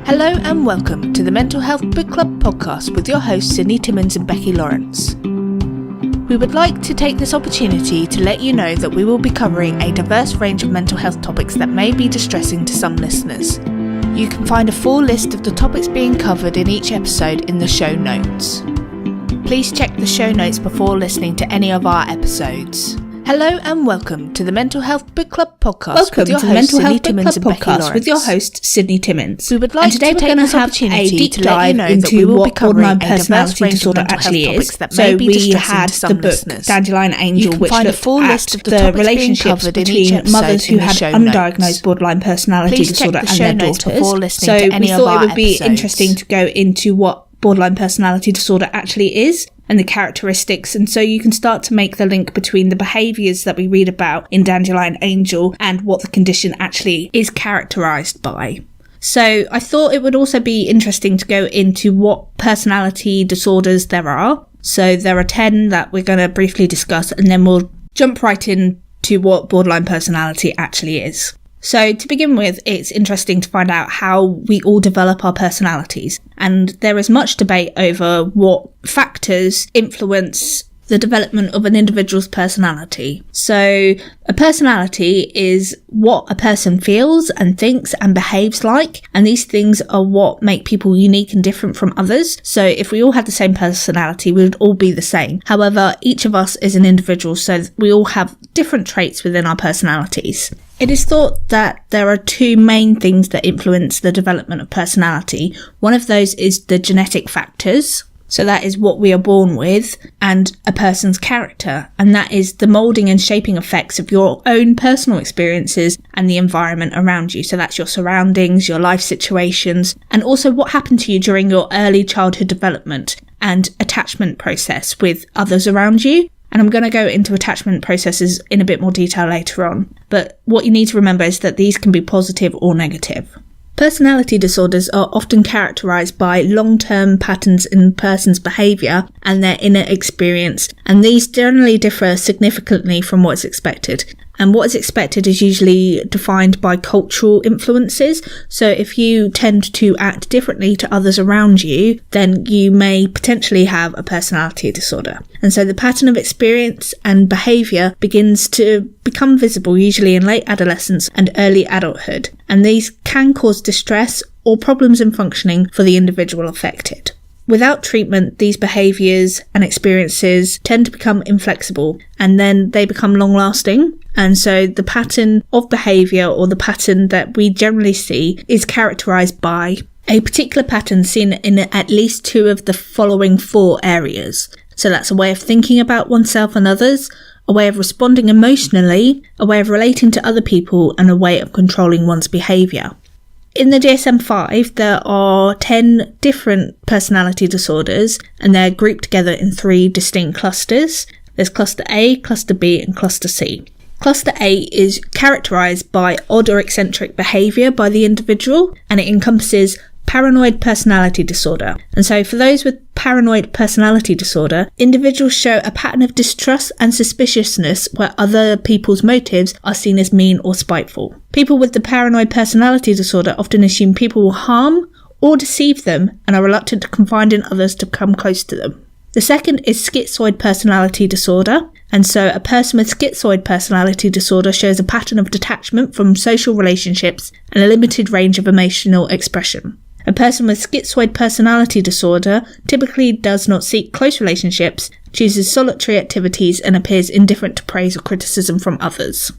Hello and welcome to the Mental Health Book Club podcast with your hosts Sydney Timmins and Becky Lawrence. We would like to take this opportunity to let you know that we will be covering a diverse range of mental health topics that may be distressing to some listeners. You can find a full list of the topics being covered in each episode in the show notes. Please check the show notes before listening to any of our episodes. Hello and welcome to the Mental Health Book Club podcast with your host Sydney Timmins and Becky Lawrence. With your host Sydney Timmins. We would like to take this opportunity to let you know that we will be covering a diverse range of mental health topics that may be distressing to some listeners. Dandelion Angel, which looked at the relationships between mothers who had undiagnosed borderline personality disorder and their daughters. So we thought it would be interesting to go into what borderline personality disorder actually is and the characteristics, and so you can start to make the link between the behaviours that we read about in Dandelion Angel and what the condition actually is characterised by. So I thought it would also be interesting to go into what personality disorders there are. So there are 10 that we're going to briefly discuss, and then we'll jump right into what borderline personality actually is. So to begin with, it's interesting to find out how we all develop our personalities. And there is much debate over what factors influence the development of an individual's personality. So a personality is what a person feels and thinks and behaves like, and these things are what make people unique and different from others. So if we all had the same personality, we would all be the same. However, each of us is an individual, so we all have different traits within our personalities. It is thought that there are two main things that influence the development of personality. One of those is the genetic factors. So that is what we are born with, and a person's character, and that is the moulding and shaping effects of your own personal experiences and the environment around you. So that's your surroundings, your life situations, and also what happened to you during your early childhood development and attachment process with others around you. And I'm going to go into attachment processes in a bit more detail later on. But what you need to remember is that these can be positive or negative. Personality disorders are often characterised by long-term patterns in a person's behaviour and their inner experience, and these generally differ significantly from what's expected. And what is expected is usually defined by cultural influences. So if you tend to act differently to others around you, then you may potentially have a personality disorder. And so the pattern of experience and behaviour begins to become visible usually in late adolescence and early adulthood. And these can cause distress or problems in functioning for the individual affected. Without treatment, these behaviours and experiences tend to become inflexible, and then they become long-lasting. And so the pattern of behaviour, or the pattern that we generally see, is characterised by a particular pattern seen in at least two of the following 4 areas. So that's a way of thinking about oneself and others, a way of responding emotionally, a way of relating to other people, and a way of controlling one's behaviour. In the DSM-5, there are 10 different personality disorders, and they're grouped together in 3 distinct clusters. There's Cluster A, Cluster B, and Cluster C. Cluster A is characterised by odd or eccentric behaviour by the individual, and it encompasses paranoid personality disorder. And so for those with paranoid personality disorder, individuals show a pattern of distrust and suspiciousness where other people's motives are seen as mean or spiteful. People with the paranoid personality disorder often assume people will harm or deceive them and are reluctant to confide in others to come close to them. The second is schizoid personality disorder. And so a person with schizoid personality disorder shows a pattern of detachment from social relationships and a limited range of emotional expression. A person with schizoid personality disorder typically does not seek close relationships, chooses solitary activities, and appears indifferent to praise or criticism from others.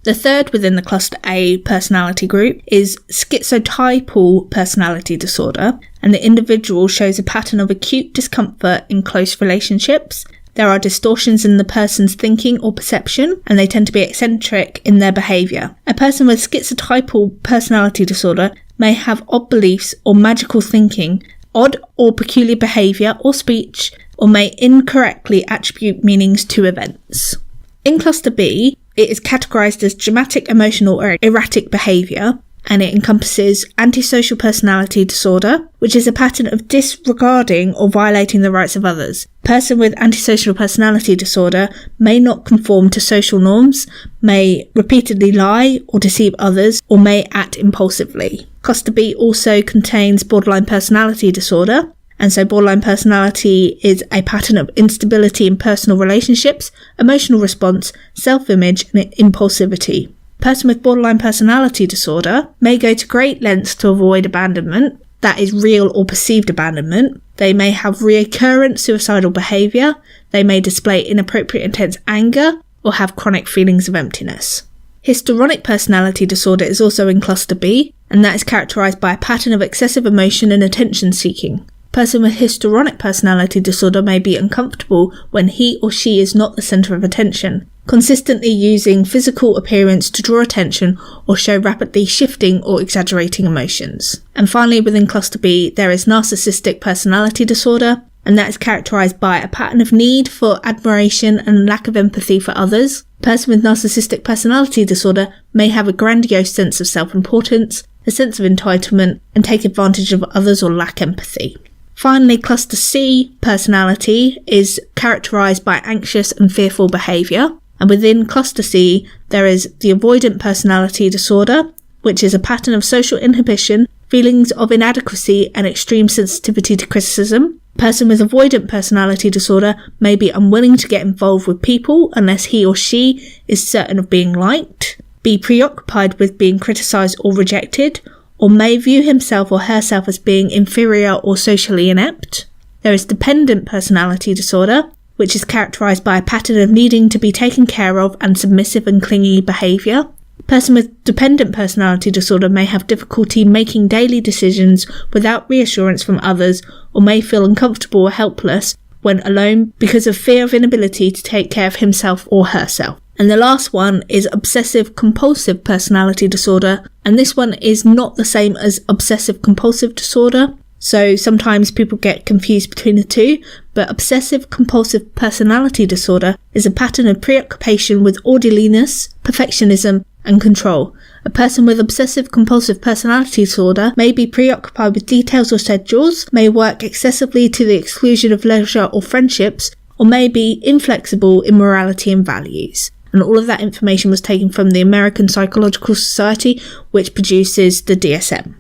The third within the Cluster A personality group is schizotypal personality disorder, and the individual shows a pattern of acute discomfort in close relationships. There are distortions in the person's thinking or perception, and they tend to be eccentric in their behaviour. A person with schizotypal personality disorder may have odd beliefs or magical thinking, odd or peculiar behaviour or speech, or may incorrectly attribute meanings to events. In Cluster B, it is categorised as dramatic, emotional or erratic behaviour, and it encompasses antisocial personality disorder, which is a pattern of disregarding or violating the rights of others. A person with antisocial personality disorder may not conform to social norms, may repeatedly lie or deceive others, or may act impulsively. Cluster B also contains borderline personality disorder, and so borderline personality is a pattern of instability in personal relationships, emotional response, self-image, and impulsivity. A person with borderline personality disorder may go to great lengths to avoid abandonment, that is real or perceived abandonment. They may have recurrent suicidal behaviour, they may display inappropriate intense anger, or have chronic feelings of emptiness. Histrionic personality disorder is also in Cluster B, and that is characterised by a pattern of excessive emotion and attention seeking. A person with histrionic personality disorder may be uncomfortable when he or she is not the centre of attention, consistently using physical appearance to draw attention or show rapidly shifting or exaggerating emotions. And finally, within Cluster B, there is narcissistic personality disorder, and that is characterised by a pattern of need for admiration and lack of empathy for others. A person with narcissistic personality disorder may have a grandiose sense of self-importance, a sense of entitlement, and take advantage of others or lack empathy. Finally, Cluster C personality is characterised by anxious and fearful behaviour, and within Cluster C there is the avoidant personality disorder, which is a pattern of social inhibition, feelings of inadequacy, and extreme sensitivity to criticism. A person with avoidant personality disorder may be unwilling to get involved with people unless he or she is certain of being liked, be preoccupied with being criticised or rejected, or may view himself or herself as being inferior or socially inept. There is dependent personality disorder, which is characterised by a pattern of needing to be taken care of and submissive and clingy behaviour. A person with dependent personality disorder may have difficulty making daily decisions without reassurance from others, or may feel uncomfortable or helpless when alone because of fear of inability to take care of himself or herself. And the last one is obsessive-compulsive personality disorder, and this one is not the same as obsessive-compulsive disorder, so sometimes people get confused between the two, but obsessive-compulsive personality disorder is a pattern of preoccupation with orderliness, perfectionism, and control. A person with obsessive-compulsive personality disorder may be preoccupied with details or schedules, may work excessively to the exclusion of leisure or friendships, or may be inflexible in morality and values. And all of that information was taken from the American Psychological Society, which produces the DSM.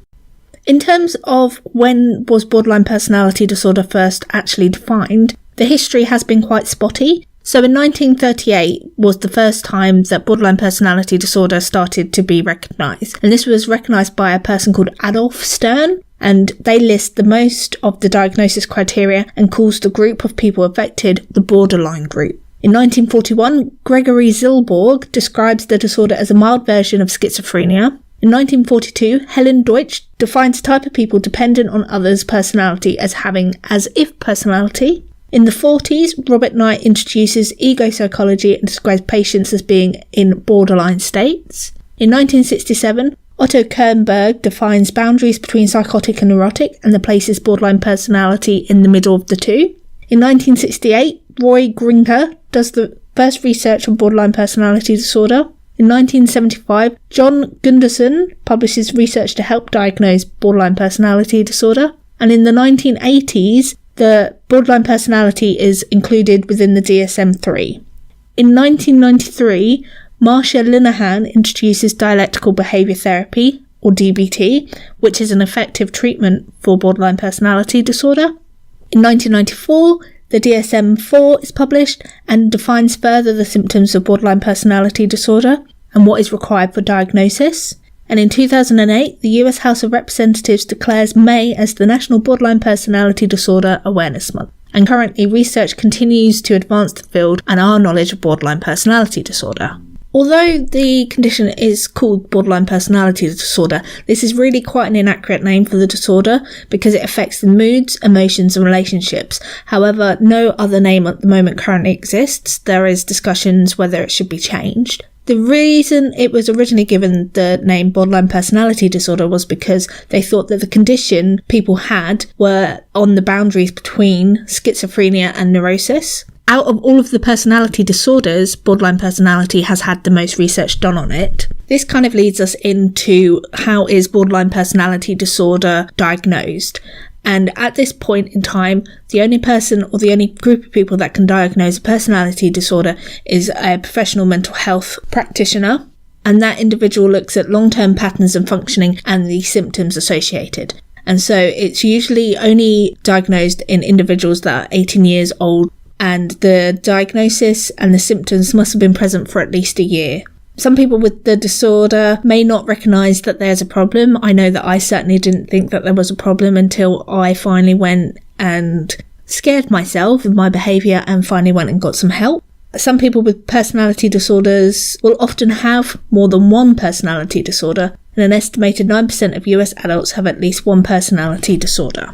In terms of when was borderline personality disorder first actually defined, the history has been quite spotty. So in 1938 was the first time that borderline personality disorder started to be recognised. And this was recognised by a person called Adolf Stern, and they list the most of the diagnosis criteria and calls the group of people affected the borderline group. In 1941, Gregory Zilborg describes the disorder as a mild version of schizophrenia. In 1942, Helen Deutsch defines a type of people dependent on others' personality as having as-if personality. In the 40s, Robert Knight introduces ego psychology and describes patients as being in borderline states. In 1967, Otto Kernberg defines boundaries between psychotic and neurotic and places borderline personality in the middle of the two. In 1968, Roy Grinker does the first research on borderline personality disorder. In 1975, John Gunderson publishes research to help diagnose borderline personality disorder. And in the 1980s, the borderline personality is included within the DSM-3. In 1993, Marcia Linehan introduces dialectical behaviour therapy, or DBT, which is an effective treatment for borderline personality disorder. In 1994, the DSM-4 is published and defines further the symptoms of borderline personality disorder and what is required for diagnosis. And in 2008, the US House of Representatives declares May as the National Borderline Personality Disorder Awareness Month. And currently, research continues to advance the field and our knowledge of borderline personality disorder. Although the condition is called borderline personality disorder, this is really quite an inaccurate name for the disorder because it affects the moods, emotions and relationships. However, no other name at the moment currently exists. There is discussions whether it should be changed. The reason it was originally given the name borderline personality disorder was because they thought that the condition people had were on the boundaries between schizophrenia and neurosis. Out of all of the personality disorders, borderline personality has had the most research done on it. This kind of leads us into how is borderline personality disorder diagnosed. And at this point in time, the only person or the only group of people that can diagnose a personality disorder is a professional mental health practitioner. And that individual looks at long-term patterns and functioning and the symptoms associated. And so it's usually only diagnosed in individuals that are 18 years old, and the diagnosis and the symptoms must have been present for at least a year. Some people with the disorder may not recognise that there's a problem. I know that I certainly didn't think that there was a problem until I finally went and scared myself with my behaviour and finally went and got some help. Some people with personality disorders will often have more than one personality disorder, and an estimated 9% of US adults have at least one personality disorder.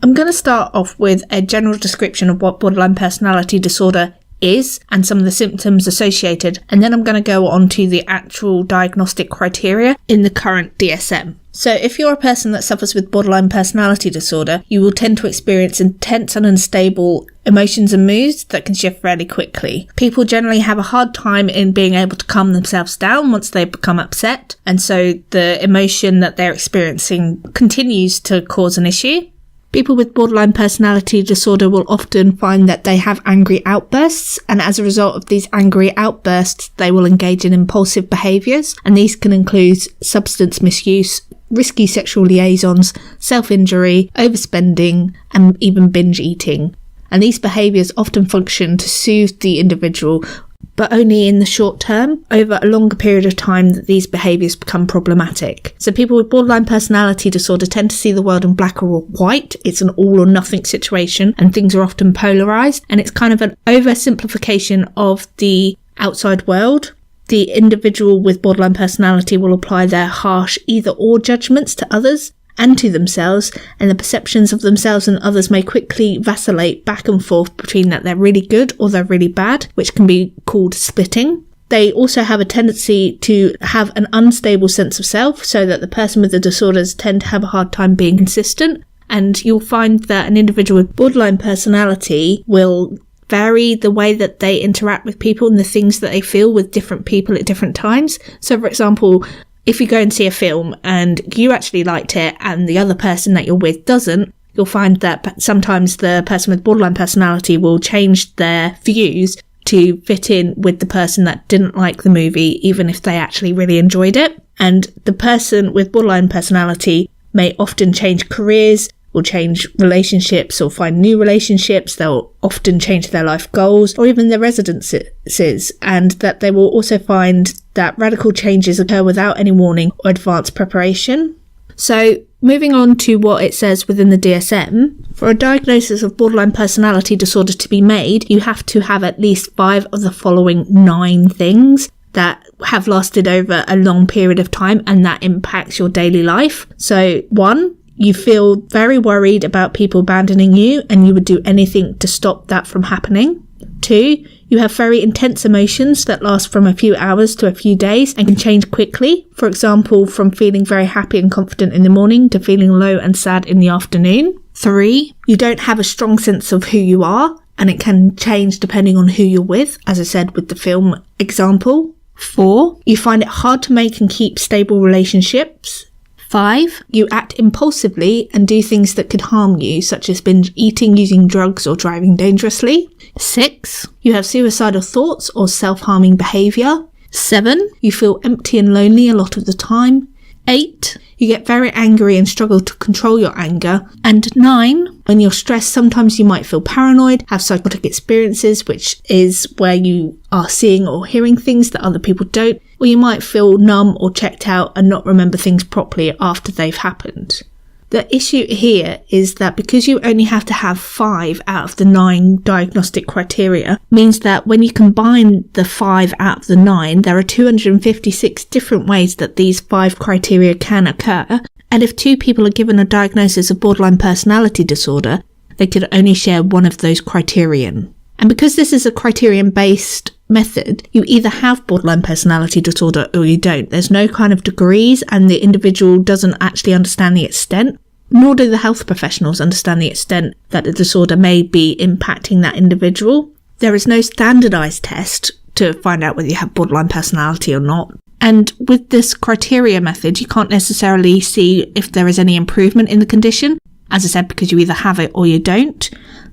I'm going to start off with a general description of what borderline personality disorder is and some of the symptoms associated, and then I'm going to go on to the actual diagnostic criteria in the current DSM. So if you're a person that suffers with borderline personality disorder, you will tend to experience intense and unstable emotions and moods that can shift fairly quickly. People generally have a hard time in being able to calm themselves down once they become upset, and so the emotion that they're experiencing continues to cause an issue. People with borderline personality disorder will often find that they have angry outbursts, and as a result of these angry outbursts, they will engage in impulsive behaviours, and these can include substance misuse, risky sexual liaisons, self-injury, overspending, and even binge eating. And these behaviours often function to soothe the individual, but only in the short term. Over a longer period of time that these behaviours become problematic. So people with borderline personality disorder tend to see the world in black or white. It's an all or nothing situation, and things are often polarised, and it's kind of an oversimplification of the outside world. The individual with borderline personality will apply their harsh either or judgments to others and to themselves, and the perceptions of themselves and others may quickly vacillate back and forth between that they're really good or they're really bad, which can be called splitting. They also have a tendency to have an unstable sense of self, so that the person with the disorders tend to have a hard time being consistent, and you'll find that an individual with borderline personality will vary the way that they interact with people and the things that they feel with different people at different times. So for example, if you go and see a film and you actually liked it and the other person that you're with doesn't, you'll find that sometimes the person with borderline personality will change their views to fit in with the person that didn't like the movie, even if they actually really enjoyed it. And the person with borderline personality may often change careers, will change relationships or find new relationships. They'll often change their life goals or even their residences, and that they will also find that radical changes occur without any warning or advanced preparation. So moving on to what it says within the DSM, for a diagnosis of borderline personality disorder to be made, you have to have at least 5 of the following 9 things that have lasted over a long period of time and that impacts your daily life. So 1, you feel very worried about people abandoning you and you would do anything to stop that from happening. 2, you have very intense emotions that last from a few hours to a few days and can change quickly. For example, from feeling very happy and confident in the morning to feeling low and sad in the afternoon. 3, you don't have a strong sense of who you are, and it can change depending on who you're with, as I said with the film example. 4, you find it hard to make and keep stable relationships. 5, you act impulsively and do things that could harm you, such as binge eating, using drugs, or driving dangerously. 6, you have suicidal thoughts or self-harming behaviour. 7, you feel empty and lonely a lot of the time. 8, you get very angry and struggle to control your anger. And 9, when you're stressed, sometimes you might feel paranoid, have psychotic experiences, which is where you are seeing or hearing things that other people don't, or you might feel numb or checked out and not remember things properly after they've happened. The issue here is that because you only have to have 5 out of the 9 diagnostic criteria, means that when you combine the 5 out of the 9, there are 256 different ways that these 5 criteria can occur. And if 2 people are given a diagnosis of borderline personality disorder, they could only share one of those criterion. And because this is a criterion-based method, you either have borderline personality disorder or you don't. There's no kind of degrees, and the individual doesn't actually understand the extent, nor do the health professionals understand the extent that the disorder may be impacting that individual. There is no standardized test to find out whether you have borderline personality or not. And with this criteria method, you can't necessarily see if there is any improvement in the condition, as I said, because you either have it or you don't.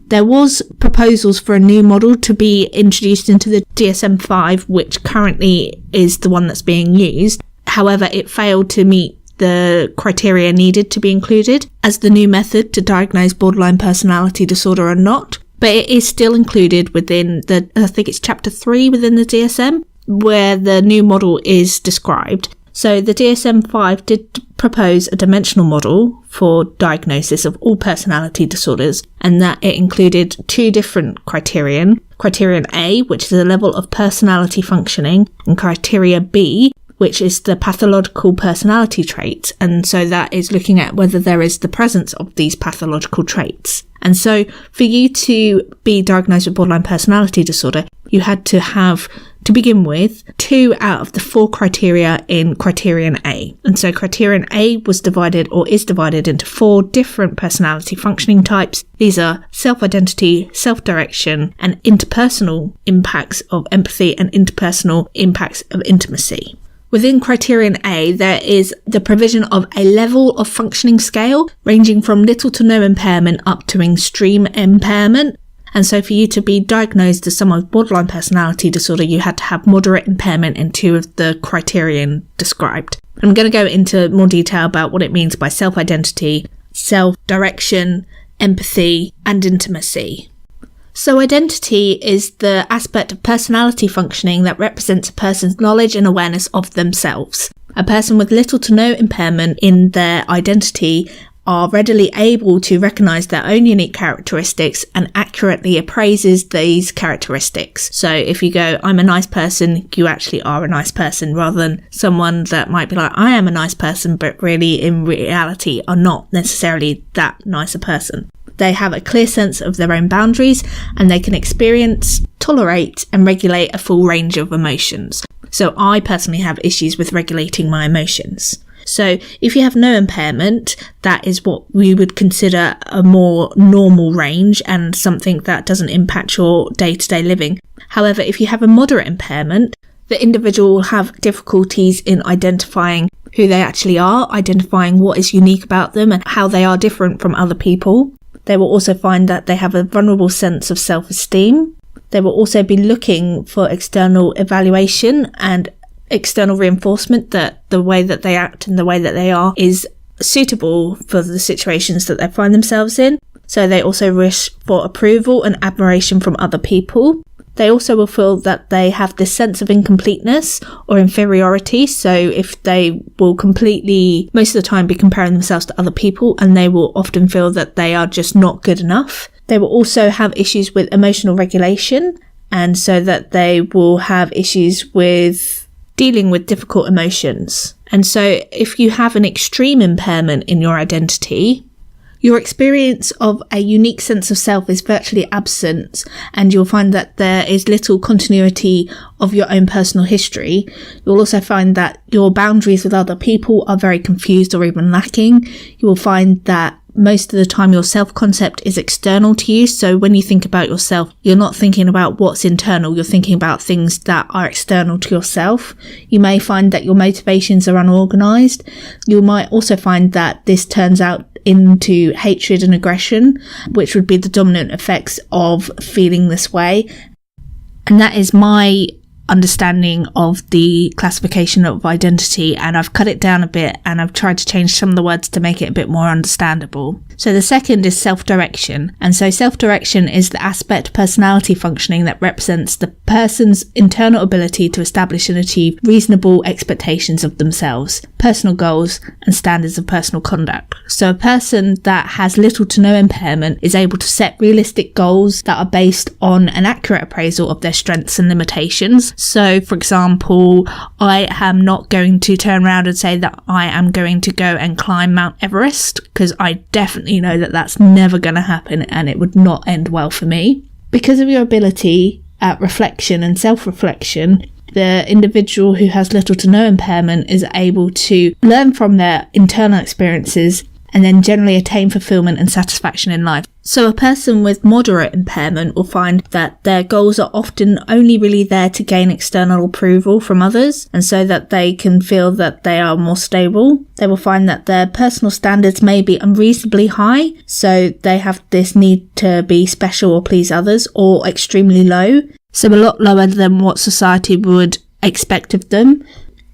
There was proposals for a new model to be introduced into the DSM-5, which currently is the one that's being used. However, it failed to meet the criteria needed to be included as the new method to diagnose borderline personality disorder or not. But it is still included within I think it's chapter 3 within the DSM, where the new model is described. So the DSM-5 did propose a dimensional model for diagnosis of all personality disorders, and that it included 2 different criterion. Criterion A, which is the level of personality functioning, and criteria B, which is the pathological personality traits. And so that is looking at whether there is the presence of these pathological traits. And so for you to be diagnosed with borderline personality disorder, you had to have, to begin with, 2 out of the 4 criteria in criterion A. And so criterion A was divided, or is divided, into 4 different personality functioning types. These are self-identity, self-direction, and interpersonal impacts of empathy and interpersonal impacts of intimacy. Within criterion A, there is the provision of a level of functioning scale ranging from little to no impairment up to extreme impairment. And so for you to be diagnosed as someone with borderline personality disorder, you had to have moderate impairment in 2 of the criterion described. I'm going to go into more detail about what it means by self-identity, self-direction, empathy, and intimacy. So identity is the aspect of personality functioning that represents a person's knowledge and awareness of themselves. A person with little to no impairment in their identity are readily able to recognise their own unique characteristics and accurately appraises these characteristics. So if you go, I'm a nice person, you actually are a nice person, rather than someone that might be like, I am a nice person, but really in reality are not necessarily that nice a person. They have a clear sense of their own boundaries, and they can experience, tolerate, and regulate a full range of emotions. So I personally have issues with regulating my emotions. So if you have no impairment, that is what we would consider a more normal range and something that doesn't impact your day-to-day living. However, if you have a moderate impairment, the individual will have difficulties in identifying who they actually are, identifying what is unique about them and how they are different from other people. They will also find that they have a vulnerable sense of self-esteem. They will also be looking for external evaluation and external reinforcement that the way that they act and the way that they are is suitable for the situations that they find themselves in. So they also wish for approval and admiration from other people. They also will feel that they have this sense of incompleteness or inferiority. So if they will completely, most of the time, be comparing themselves to other people, and they will often feel that they are just not good enough. They will also have issues with emotional regulation, and so that they will have issues with dealing with difficult emotions. And so if you have an extreme impairment in your identity, your experience of a unique sense of self is virtually absent, and you'll find that there is little continuity of your own personal history. You'll also find that your boundaries with other people are very confused or even lacking. You will find that most of the time your self-concept is external to you. So when you think about yourself, you're not thinking about what's internal, you're thinking about things that are external to yourself. You may find that your motivations are unorganised. You might also find that this turns out into hatred and aggression, which would be the dominant effects of feeling this way. And that is my understanding of the classification of identity, and I've cut it down a bit and I've tried to change some of the words to make it a bit more understandable. So the second is self-direction, and so self-direction is the aspect of personality functioning that represents the person's internal ability to establish and achieve reasonable expectations of themselves, personal goals and standards of personal conduct. So a person that has little to no impairment is able to set realistic goals that are based on an accurate appraisal of their strengths and limitations. So for example, I am not going to turn around and say that I am going to go and climb Mount Everest, because I definitely know that that's never going to happen and it would not end well for me. Because of your ability at reflection and self-reflection, the individual who has little to no impairment is able to learn from their internal experiences and then generally attain fulfillment and satisfaction in life. So a person with moderate impairment will find that their goals are often only really there to gain external approval from others, and so that they can feel that they are more stable. They will find that their personal standards may be unreasonably high, so they have this need to be special or please others, or extremely low, so a lot lower than what society would expect of them.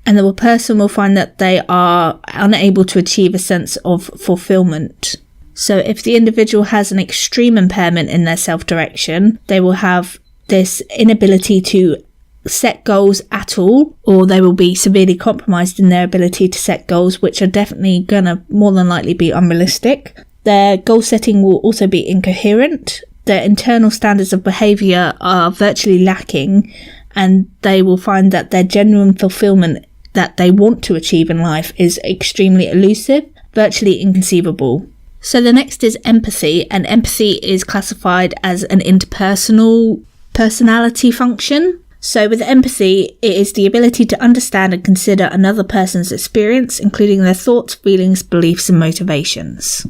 And the person will find that they are unable to achieve a sense of fulfillment. So if the individual has an extreme impairment in their self-direction, they will have this inability to set goals at all, or they will be severely compromised in their ability to set goals, which are definitely going to more than likely be unrealistic. Their goal setting will also be incoherent. Their internal standards of behaviour are virtually lacking, and they will find that their genuine fulfillment that they want to achieve in life is extremely elusive, virtually inconceivable. So the next is empathy, and empathy is classified as an interpersonal personality function. So with empathy, it is the ability to understand and consider another person's experience, including their thoughts, feelings, beliefs, and motivations.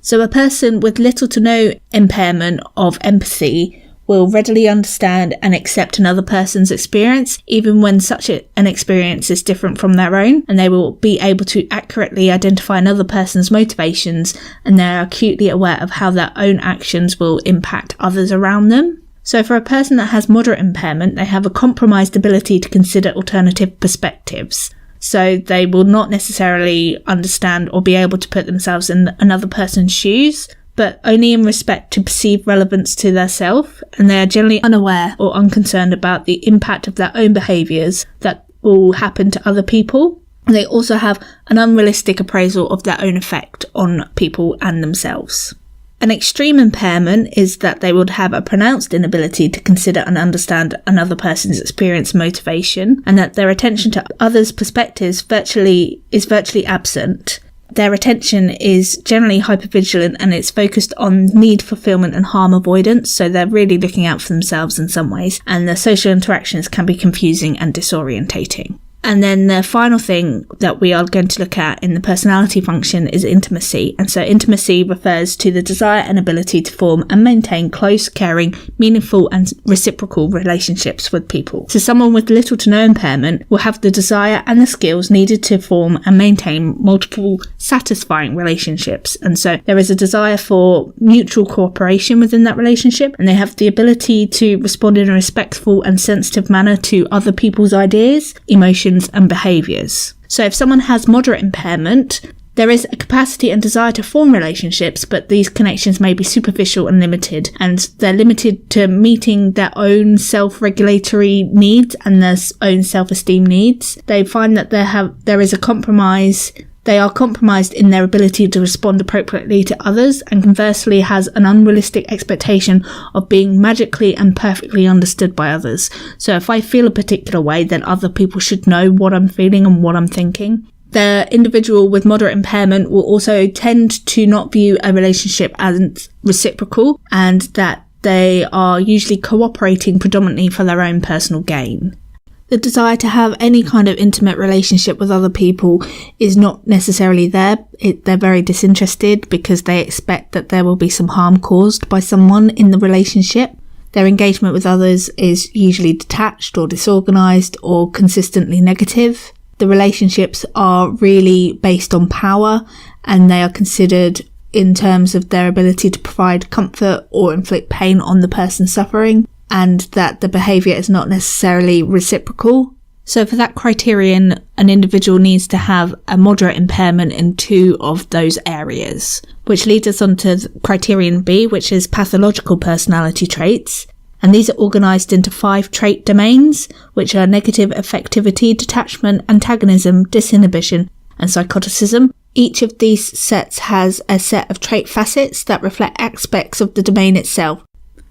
So a person with little to no impairment of empathy will readily understand and accept another person's experience, even when such an experience is different from their own, and they will be able to accurately identify another person's motivations, and they are acutely aware of how their own actions will impact others around them. So for a person that has moderate impairment, they have a compromised ability to consider alternative perspectives. So they will not necessarily understand or be able to put themselves in another person's shoes, but only in respect to perceived relevance to their self, and they are generally unaware or unconcerned about the impact of their own behaviours that will happen to other people. They also have an unrealistic appraisal of their own effect on people and themselves. An extreme impairment is that they would have a pronounced inability to consider and understand another person's experience and motivation, and that their attention to others' perspectives is virtually absent. Their attention is generally hypervigilant, and it's focused on need fulfillment and harm avoidance, so they're really looking out for themselves in some ways, and their social interactions can be confusing and disorientating. And then the final thing that we are going to look at in the personality function is intimacy. And so intimacy refers to the desire and ability to form and maintain close, caring, meaningful and reciprocal relationships with people. So someone with little to no impairment will have the desire and the skills needed to form and maintain multiple satisfying relationships. And so there is a desire for mutual cooperation within that relationship, and they have the ability to respond in a respectful and sensitive manner to other people's ideas, emotions, and behaviours. So if someone has moderate impairment, there is a capacity and desire to form relationships, but these connections may be superficial and limited, and they're limited to meeting their own self-regulatory needs and their own self-esteem needs. They find that there is a compromise. They are compromised in their ability to respond appropriately to others, and conversely has an unrealistic expectation of being magically and perfectly understood by others. So if I feel a particular way, then other people should know what I'm feeling and what I'm thinking. The individual with moderate impairment will also tend to not view a relationship as reciprocal, and that they are usually cooperating predominantly for their own personal gain. The desire to have any kind of intimate relationship with other people is not necessarily there. They're very disinterested because they expect that there will be some harm caused by someone in the relationship. Their engagement with others is usually detached or disorganised or consistently negative. The relationships are really based on power, and they are considered in terms of their ability to provide comfort or inflict pain on the person suffering, and that the behaviour is not necessarily reciprocal. So for that criterion, an individual needs to have a moderate impairment in 2 of those areas, which leads us on to criterion B, which is pathological personality traits. And these are organised into 5 trait domains, which are negative affectivity, detachment, antagonism, disinhibition, and psychoticism. Each of these sets has a set of trait facets that reflect aspects of the domain itself.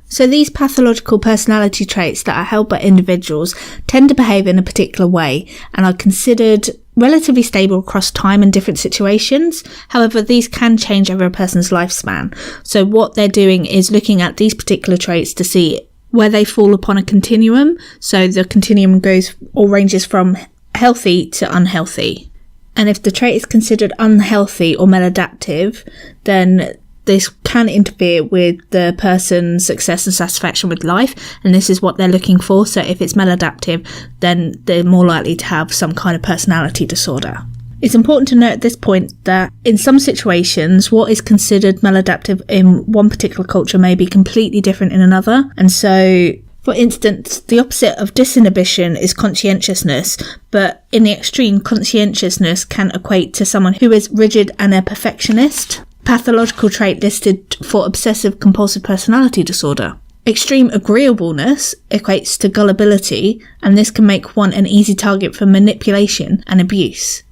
So these pathological personality traits that are held by individuals tend to behave in a particular way and are considered relatively stable across time and different situations. However, these can change over a person's lifespan. So what they're doing is looking at these particular traits to see where they fall upon a continuum. So the continuum goes or ranges from healthy to unhealthy. And if the trait is considered unhealthy or maladaptive, then this can interfere with the person's success and satisfaction with life, and this is what they're looking for. So if it's maladaptive, then they're more likely to have some kind of personality disorder. It's important to note at this point that in some situations, what is considered maladaptive in one particular culture may be completely different in another. And so, for instance, the opposite of disinhibition is conscientiousness, but in the extreme, conscientiousness can equate to someone who is rigid and a perfectionist. Pathological trait listed for obsessive compulsive personality disorder. Extreme agreeableness equates to gullibility, and this can make one an easy target for manipulation and abuse.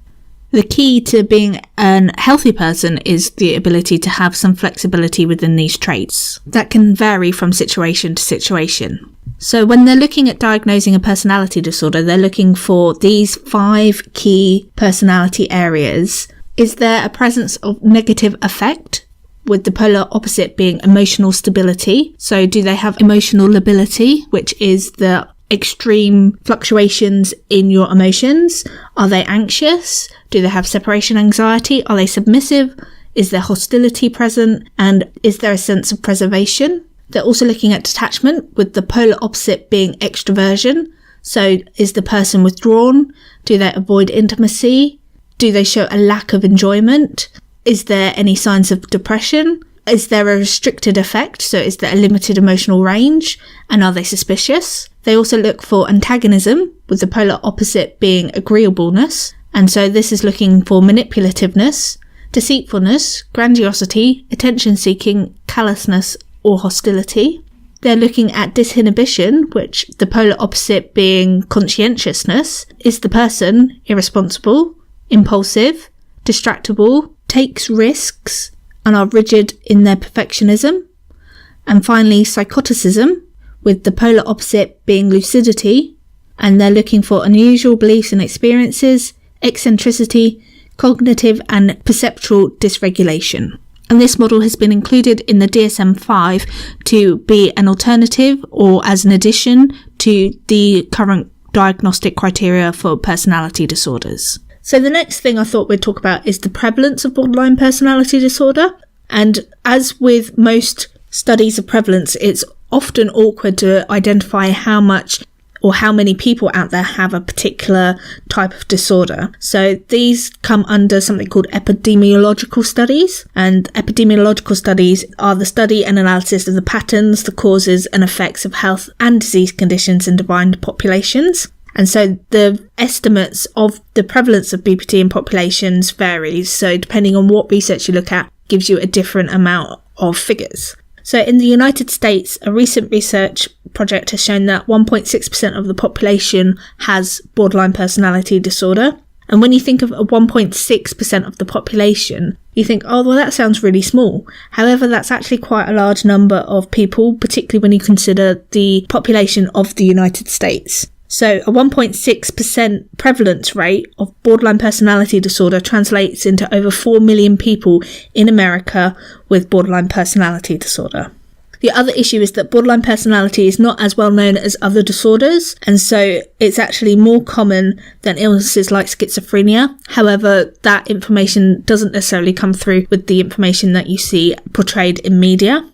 The key to being a healthy person is the ability to have some flexibility within these traits. That can vary from situation to situation. So when they're looking at diagnosing a personality disorder, they're looking for these 5 key personality areas. Is there a presence of negative affect, with the polar opposite being emotional stability? So do they have emotional lability, which is the extreme fluctuations in your emotions? Are they anxious? Do they have separation anxiety? Are they submissive? Is there hostility present? And is there a sense of preservation? They're also looking at detachment, with the polar opposite being extroversion. So is the person withdrawn? Do they avoid intimacy? Do they show a lack of enjoyment? Is there any signs of depression? Is there a restricted affect? So is there a limited emotional range? And are they suspicious? They also look for antagonism, with the polar opposite being agreeableness. And so this is looking for manipulativeness, deceitfulness, grandiosity, attention-seeking, callousness, or hostility. They're looking at disinhibition, which the polar opposite being conscientiousness. Is the person irresponsible, impulsive, distractible, takes risks, and are rigid in their perfectionism? And finally, psychoticism, with the polar opposite being lucidity, and they're looking for unusual beliefs and experiences, eccentricity, cognitive and perceptual dysregulation. And this model has been included in the DSM-5 to be an alternative or as an addition to the current diagnostic criteria for personality disorders. So the next thing I thought we'd talk about is the prevalence of borderline personality disorder. And as with most studies of prevalence, it's often awkward to identify how much or how many people out there have a particular type of disorder. So these come under something called epidemiological studies. And epidemiological studies are the study and analysis of the patterns, the causes and effects of health and disease conditions in defined populations. And so the estimates of the prevalence of BPD in populations varies. So depending on what research you look at, gives you a different amount of figures. So in the United States, a recent research project has shown that 1.6% of the population has borderline personality disorder. And when you think of 1.6% of the population, you think, oh, well, that sounds really small. However, that's actually quite a large number of people, particularly when you consider the population of the United States. So a 1.6% prevalence rate of borderline personality disorder translates into over 4 million people in America with borderline personality disorder. The other issue is that borderline personality is not as well known as other disorders, and so it's actually more common than illnesses like schizophrenia. However, that information doesn't necessarily come through with the information that you see portrayed in media.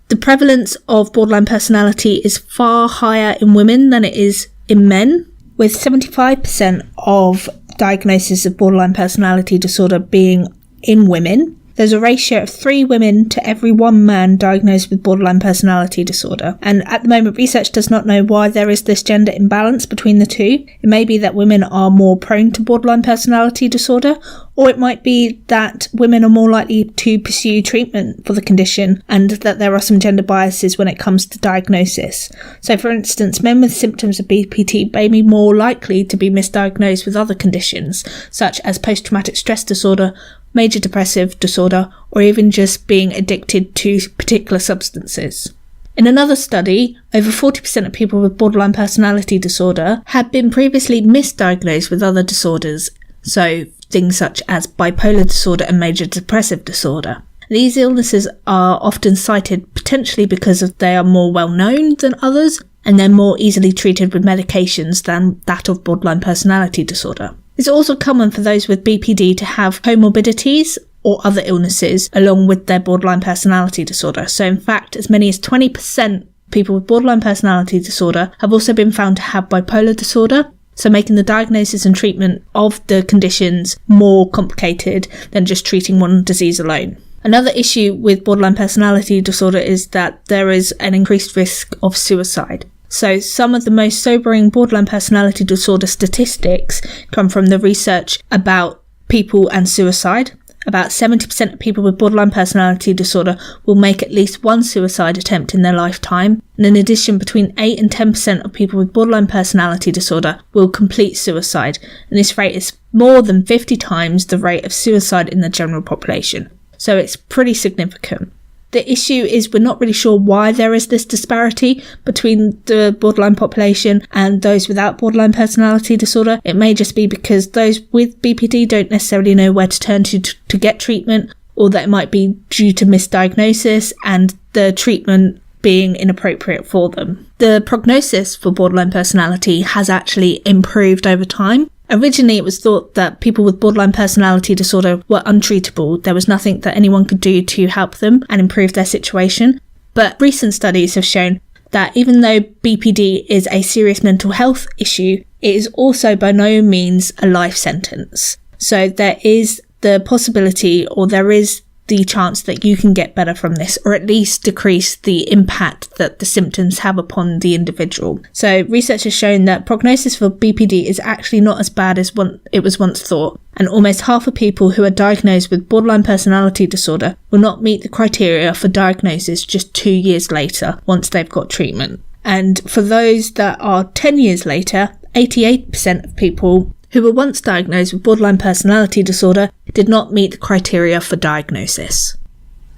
The prevalence of borderline personality is far higher in women than it is in men, with 75% of diagnoses of borderline personality disorder being in women. There's a ratio of 3 women to every 1 man diagnosed with borderline personality disorder. And at the moment, research does not know why there is this gender imbalance between the two. It may be that women are more prone to borderline personality disorder, or it might be that women are more likely to pursue treatment for the condition and that there are some gender biases when it comes to diagnosis. So for instance, men with symptoms of BPD may be more likely to be misdiagnosed with other conditions, such as post-traumatic stress disorder, major depressive disorder, or even just being addicted to particular substances. In another study, over 40% of people with borderline personality disorder had been previously misdiagnosed with other disorders, so things such as bipolar disorder and major depressive disorder. These illnesses are often cited potentially because they are more well known than others, and they're more easily treated with medications than that of borderline personality disorder. It's also common for those with BPD to have comorbidities or other illnesses along with their borderline personality disorder. So in fact, as many as 20% people with borderline personality disorder have also been found to have bipolar disorder, so making the diagnosis and treatment of the conditions more complicated than just treating one disease alone. Another issue with borderline personality disorder is that there is an increased risk of suicide. So some of the most sobering borderline personality disorder statistics come from the research about people and suicide. About 70% of people with borderline personality disorder will make at least one suicide attempt in their lifetime. And in addition, between 8 and 10% of people with borderline personality disorder will complete suicide. And this rate is more than 50 times the rate of suicide in the general population. So it's pretty significant. The issue is we're not really sure why there is this disparity between the borderline population and those without borderline personality disorder. It may just be because those with BPD don't necessarily know where to turn to get treatment, or that it might be due to misdiagnosis and the treatment being inappropriate for them. The prognosis for borderline personality has actually improved over time. Originally, it was thought that people with borderline personality disorder were untreatable. There was nothing that anyone could do to help them and improve their situation. But recent studies have shown that even though BPD is a serious mental health issue, it is also by no means a life sentence. So there is the possibility, or there is the chance that you can get better from this, or at least decrease the impact that the symptoms have upon the individual. So research has shown that prognosis for BPD is actually not as bad as it was once thought, and almost half of people who are diagnosed with borderline personality disorder will not meet the criteria for diagnosis just 2 years later once they've got treatment. And for those that are 10 years later, 88% of people who were once diagnosed with borderline personality disorder did not meet the criteria for diagnosis.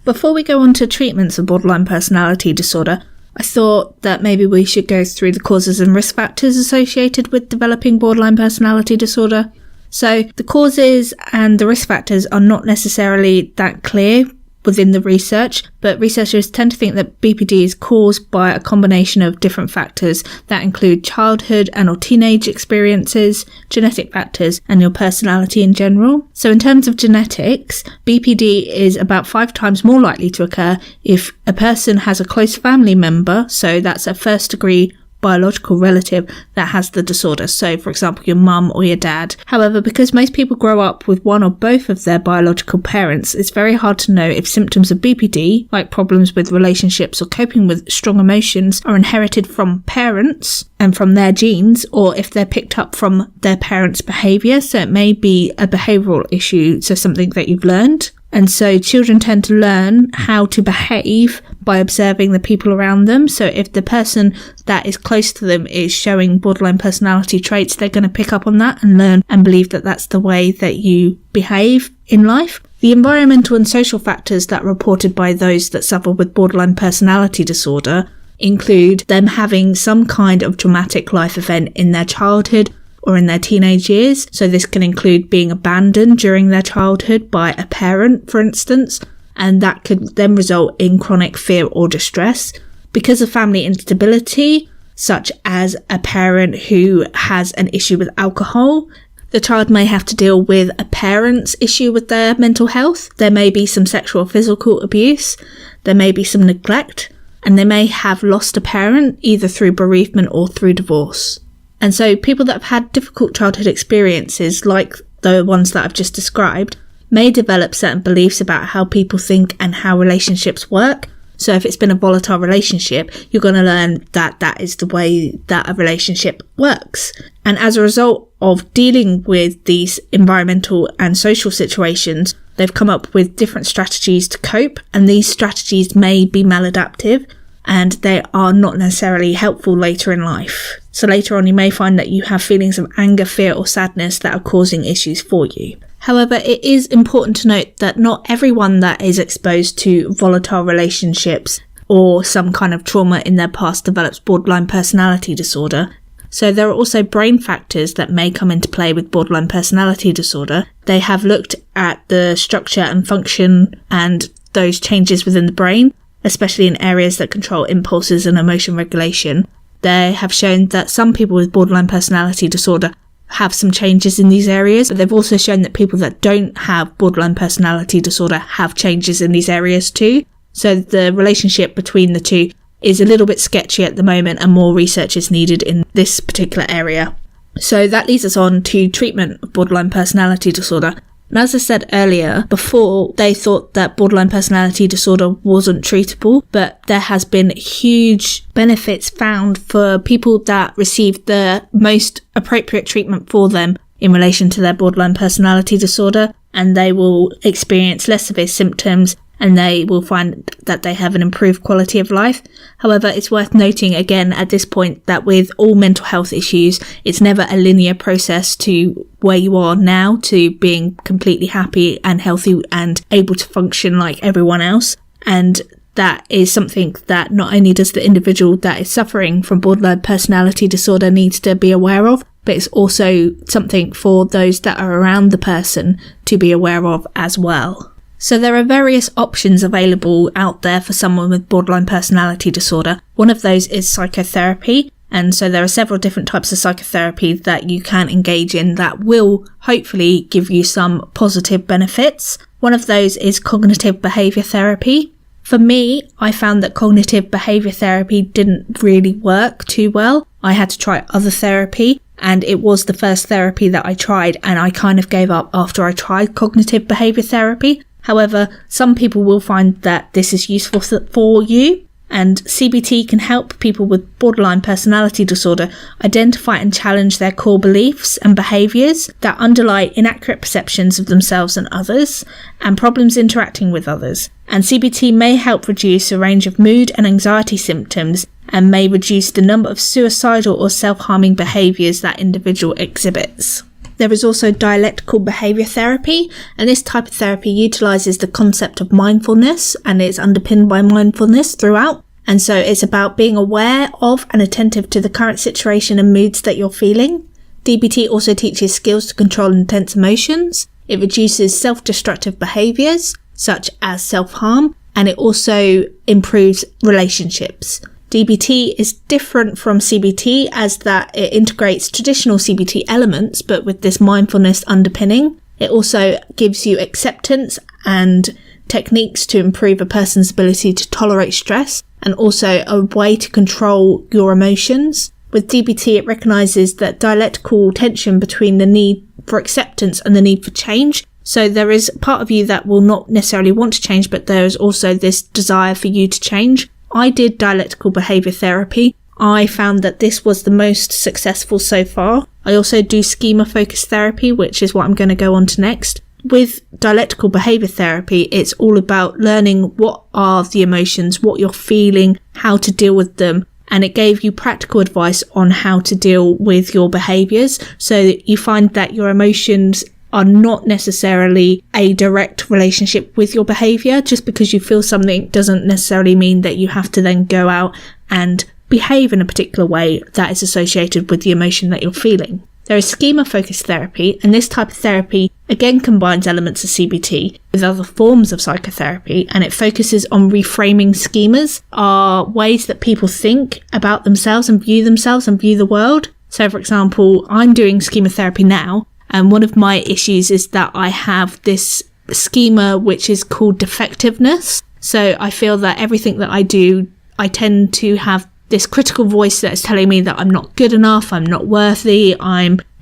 Before we go on to treatments of borderline personality disorder, I thought that maybe we should go through the causes and risk factors associated with developing borderline personality disorder. So the causes and the risk factors are not necessarily that clear within the research, but researchers tend to think that BPD is caused by a combination of different factors that include childhood and or teenage experiences, genetic factors, and your personality in general. So in terms of genetics, BPD is about 5 times more likely to occur if a person has a close family member, so that's a first degree biological relative that has the disorder, so for example your mum or your dad. However, because most people grow up with one or both of their biological parents, it's very hard to know if symptoms of BPD, like problems with relationships or coping with strong emotions, are inherited from parents and from their genes, or if they're picked up from their parents' behaviour. So it may be a behavioural issue, so something that you've learned. And so children tend to learn how to behave by observing the people around them. So if the person that is close to them is showing borderline personality traits, they're going to pick up on that and learn and believe that that's the way that you behave in life. The environmental and social factors that are reported by those that suffer with borderline personality disorder include them having some kind of traumatic life event in their childhood or in their teenage years. So this can include being abandoned during their childhood by a parent, for instance, and that could then result in chronic fear or distress. Because of family instability, such as a parent who has an issue with alcohol, the child may have to deal with a parent's issue with their mental health. There may be some sexual or physical abuse, there may be some neglect, and they may have lost a parent either through bereavement or through divorce. And so people that have had difficult childhood experiences, like the ones that I've just described, may develop certain beliefs about how people think and how relationships work. So if it's been a volatile relationship, you're going to learn that that is the way that a relationship works. And as a result of dealing with these environmental and social situations, they've come up with different strategies to cope, and these strategies may be maladaptive and they are not necessarily helpful later in life. So later on you may find that you have feelings of anger, fear or sadness that are causing issues for you. However, it is important to note that not everyone that is exposed to volatile relationships or some kind of trauma in their past develops borderline personality disorder. So there are also brain factors that may come into play with borderline personality disorder. They have looked at the structure and function and those changes within the brain, especially in areas that control impulses and emotion regulation. They have shown that some people with borderline personality disorder have some changes in these areas. But they've also shown that people that don't have borderline personality disorder have changes in these areas too. So the relationship between the two is a little bit sketchy at the moment, and more research is needed in this particular area. So that leads us on to treatment of borderline personality disorder. And as I said earlier, before they thought that borderline personality disorder wasn't treatable, but there has been huge benefits found for people that receive the most appropriate treatment for them in relation to their borderline personality disorder, and they will experience less severe symptoms and they will find that they have an improved quality of life. However, it's worth noting again at this point that with all mental health issues, it's never a linear process to where you are now to being completely happy and healthy and able to function like everyone else. And that is something that not only does the individual that is suffering from borderline personality disorder needs to be aware of, but it's also something for those that are around the person to be aware of as well. So there are various options available out there for someone with borderline personality disorder. One of those is psychotherapy. And so there are several different types of psychotherapy that you can engage in that will hopefully give you some positive benefits. One of those is cognitive behaviour therapy. For me, I found that cognitive behaviour therapy didn't really work too well. I had to try other therapy, and it was the first therapy that I tried, and I kind of gave up after I tried cognitive behaviour therapy. However, some people will find that this is useful for you, and CBT can help people with borderline personality disorder identify and challenge their core beliefs and behaviours that underlie inaccurate perceptions of themselves and others, and problems interacting with others. And CBT may help reduce a range of mood and anxiety symptoms and may reduce the number of suicidal or self-harming behaviours that individual exhibits. There is also dialectical behaviour therapy, and this type of therapy utilises the concept of mindfulness and is underpinned by mindfulness throughout. And so it's about being aware of and attentive to the current situation and moods that you're feeling. DBT also teaches skills to control intense emotions. It reduces self-destructive behaviours, such as self-harm, and it also improves relationships. DBT is different from CBT as that it integrates traditional CBT elements, but with this mindfulness underpinning. It also gives you acceptance and techniques to improve a person's ability to tolerate stress, and also a way to control your emotions. With DBT, it recognises that dialectical tension between the need for acceptance and the need for change. So there is part of you that will not necessarily want to change, but there is also this desire for you to change. I did dialectical behaviour therapy. I found that this was the most successful so far. I also do schema-focused therapy, which is what I'm going to go on to next. With dialectical behaviour therapy, it's all about learning what are the emotions, what you're feeling, how to deal with them, and it gave you practical advice on how to deal with your behaviours, so that you find that your emotions are not necessarily a direct relationship with your behaviour. Just because you feel something doesn't necessarily mean that you have to then go out and behave in a particular way that is associated with the emotion that you're feeling. There is schema-focused therapy, and this type of therapy again combines elements of CBT with other forms of psychotherapy, and it focuses on reframing schemas, are ways that people think about themselves and view the world. So for example, I'm doing schema therapy now, and one of my issues is that I have this schema which is called defectiveness. So I feel that everything that I do, I tend to have this critical voice that is telling me that I'm not good enough, I'm not worthy,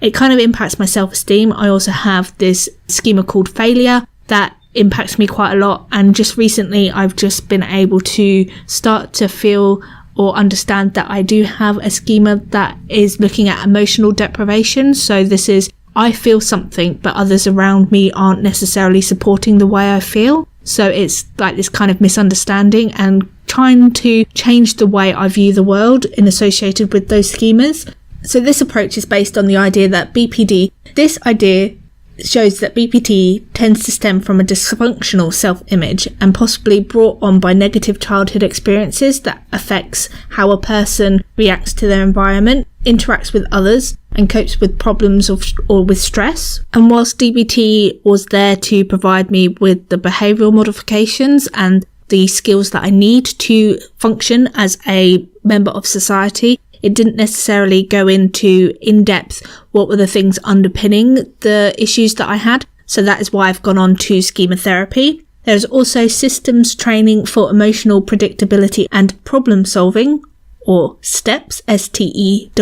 it kind of impacts my self-esteem. I also have this schema called failure that impacts me quite a lot. And just recently, I've just been able to start to feel or understand that I do have a schema that is looking at emotional deprivation. So this is, I feel something, but others around me aren't necessarily supporting the way I feel. So it's like this kind of misunderstanding, and trying to change the way I view the world in associated with those schemas. So this approach is based on the idea that this idea shows that BPD tends to stem from a dysfunctional self-image and possibly brought on by negative childhood experiences that affects how a person reacts to their environment, interacts with others, and copes with problems or with stress. And whilst DBT was there to provide me with the behavioural modifications and the skills that I need to function as a member of society, it didn't necessarily go into in-depth what were the things underpinning the issues that I had. So that is why I've gone on to schema therapy. There's also systems training for emotional predictability and problem solving, or STEPS, STEPPS.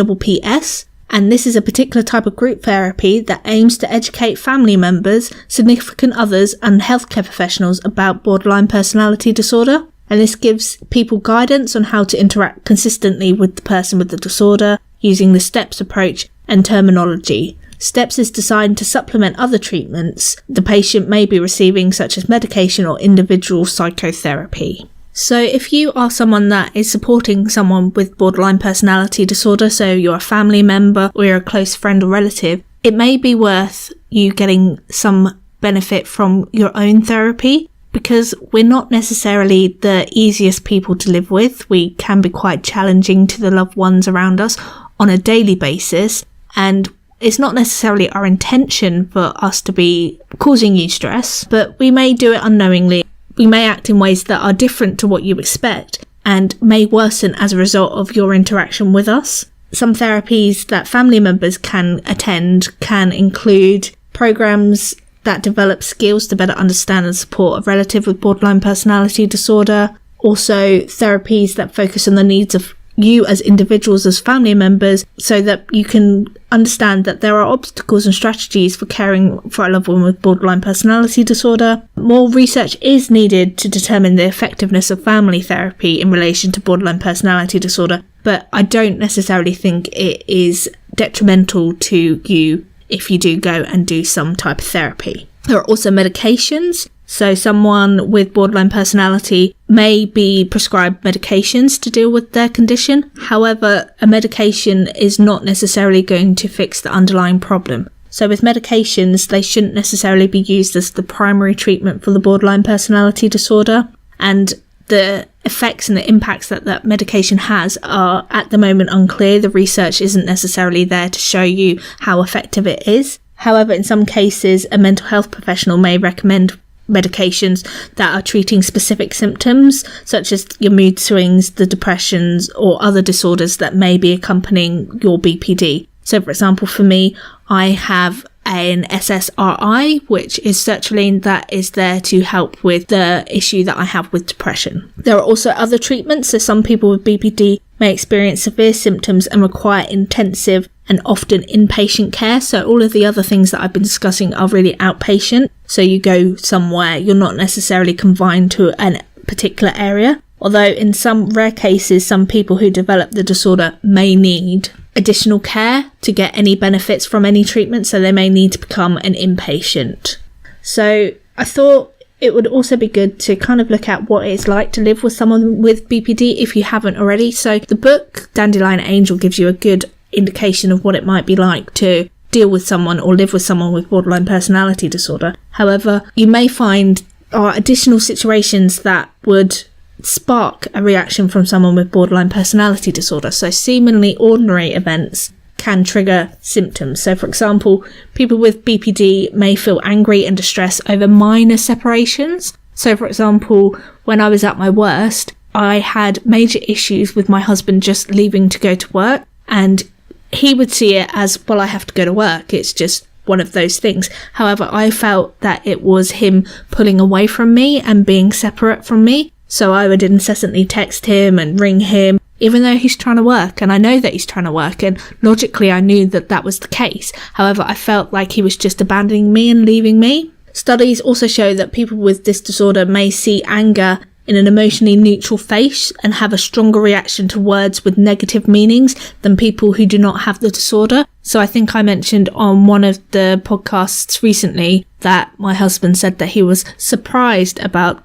And this is a particular type of group therapy that aims to educate family members, significant others, and healthcare professionals about borderline personality disorder. And this gives people guidance on how to interact consistently with the person with the disorder using the STEPS approach and terminology. STEPS is designed to supplement other treatments the patient may be receiving, such as medication or individual psychotherapy. So if you are someone that is supporting someone with borderline personality disorder, so you're a family member or you're a close friend or relative, it may be worth you getting some benefit from your own therapy, because we're not necessarily the easiest people to live with. We can be quite challenging to the loved ones around us on a daily basis, and it's not necessarily our intention for us to be causing you stress, but we may do it unknowingly. We may act in ways that are different to what you expect and may worsen as a result of your interaction with us. Some therapies that family members can attend can include programs that develop skills to better understand and support a relative with borderline personality disorder. Also, therapies that focus on the needs of you as individuals, as family members, so that you can understand that there are obstacles and strategies for caring for a loved one with borderline personality disorder. More research is needed to determine the effectiveness of family therapy in relation to borderline personality disorder, but I don't necessarily think it is detrimental to you if you do go and do some type of therapy. There are also medications. So someone with borderline personality may be prescribed medications to deal with their condition. However, a medication is not necessarily going to fix the underlying problem. So with medications, they shouldn't necessarily be used as the primary treatment for the borderline personality disorder. And the effects and the impacts that that medication has are at the moment unclear. The research isn't necessarily there to show you how effective it is. However, in some cases, a mental health professional may recommend medications that are treating specific symptoms, such as your mood swings, the depressions, or other disorders that may be accompanying your BPD. So, for example, for me, I have an SSRI, which is sertraline, that is there to help with the issue that I have with depression. There are also other treatments. So some people with BPD may experience severe symptoms and require intensive and often inpatient care. So all of the other things that I've been discussing are really outpatient. So you go somewhere, you're not necessarily confined to a particular area. Although in some rare cases, some people who develop the disorder may need additional care to get any benefits from any treatment, so they may need to become an inpatient. So I thought it would also be good to kind of look at what it's like to live with someone with BPD if you haven't already. So the book Dandelion Angel gives you a good indication of what it might be like to deal with someone or live with someone with borderline personality disorder. However, you may find additional situations that would spark a reaction from someone with borderline personality disorder. So seemingly ordinary events can trigger symptoms. So for example, people with BPD may feel angry and distressed over minor separations. So for example, when I was at my worst, I had major issues with my husband just leaving to go to work, and he would see it as, well, I have to go to work. It's just one of those things. However, I felt that it was him pulling away from me and being separate from me. So I would incessantly text him and ring him, even though he's trying to work. And I know that he's trying to work, and logically I knew that that was the case. However, I felt like he was just abandoning me and leaving me. Studies also show that people with this disorder may see anger in an emotionally neutral face and have a stronger reaction to words with negative meanings than people who do not have the disorder. So I think I mentioned on one of the podcasts recently that my husband said that he was surprised about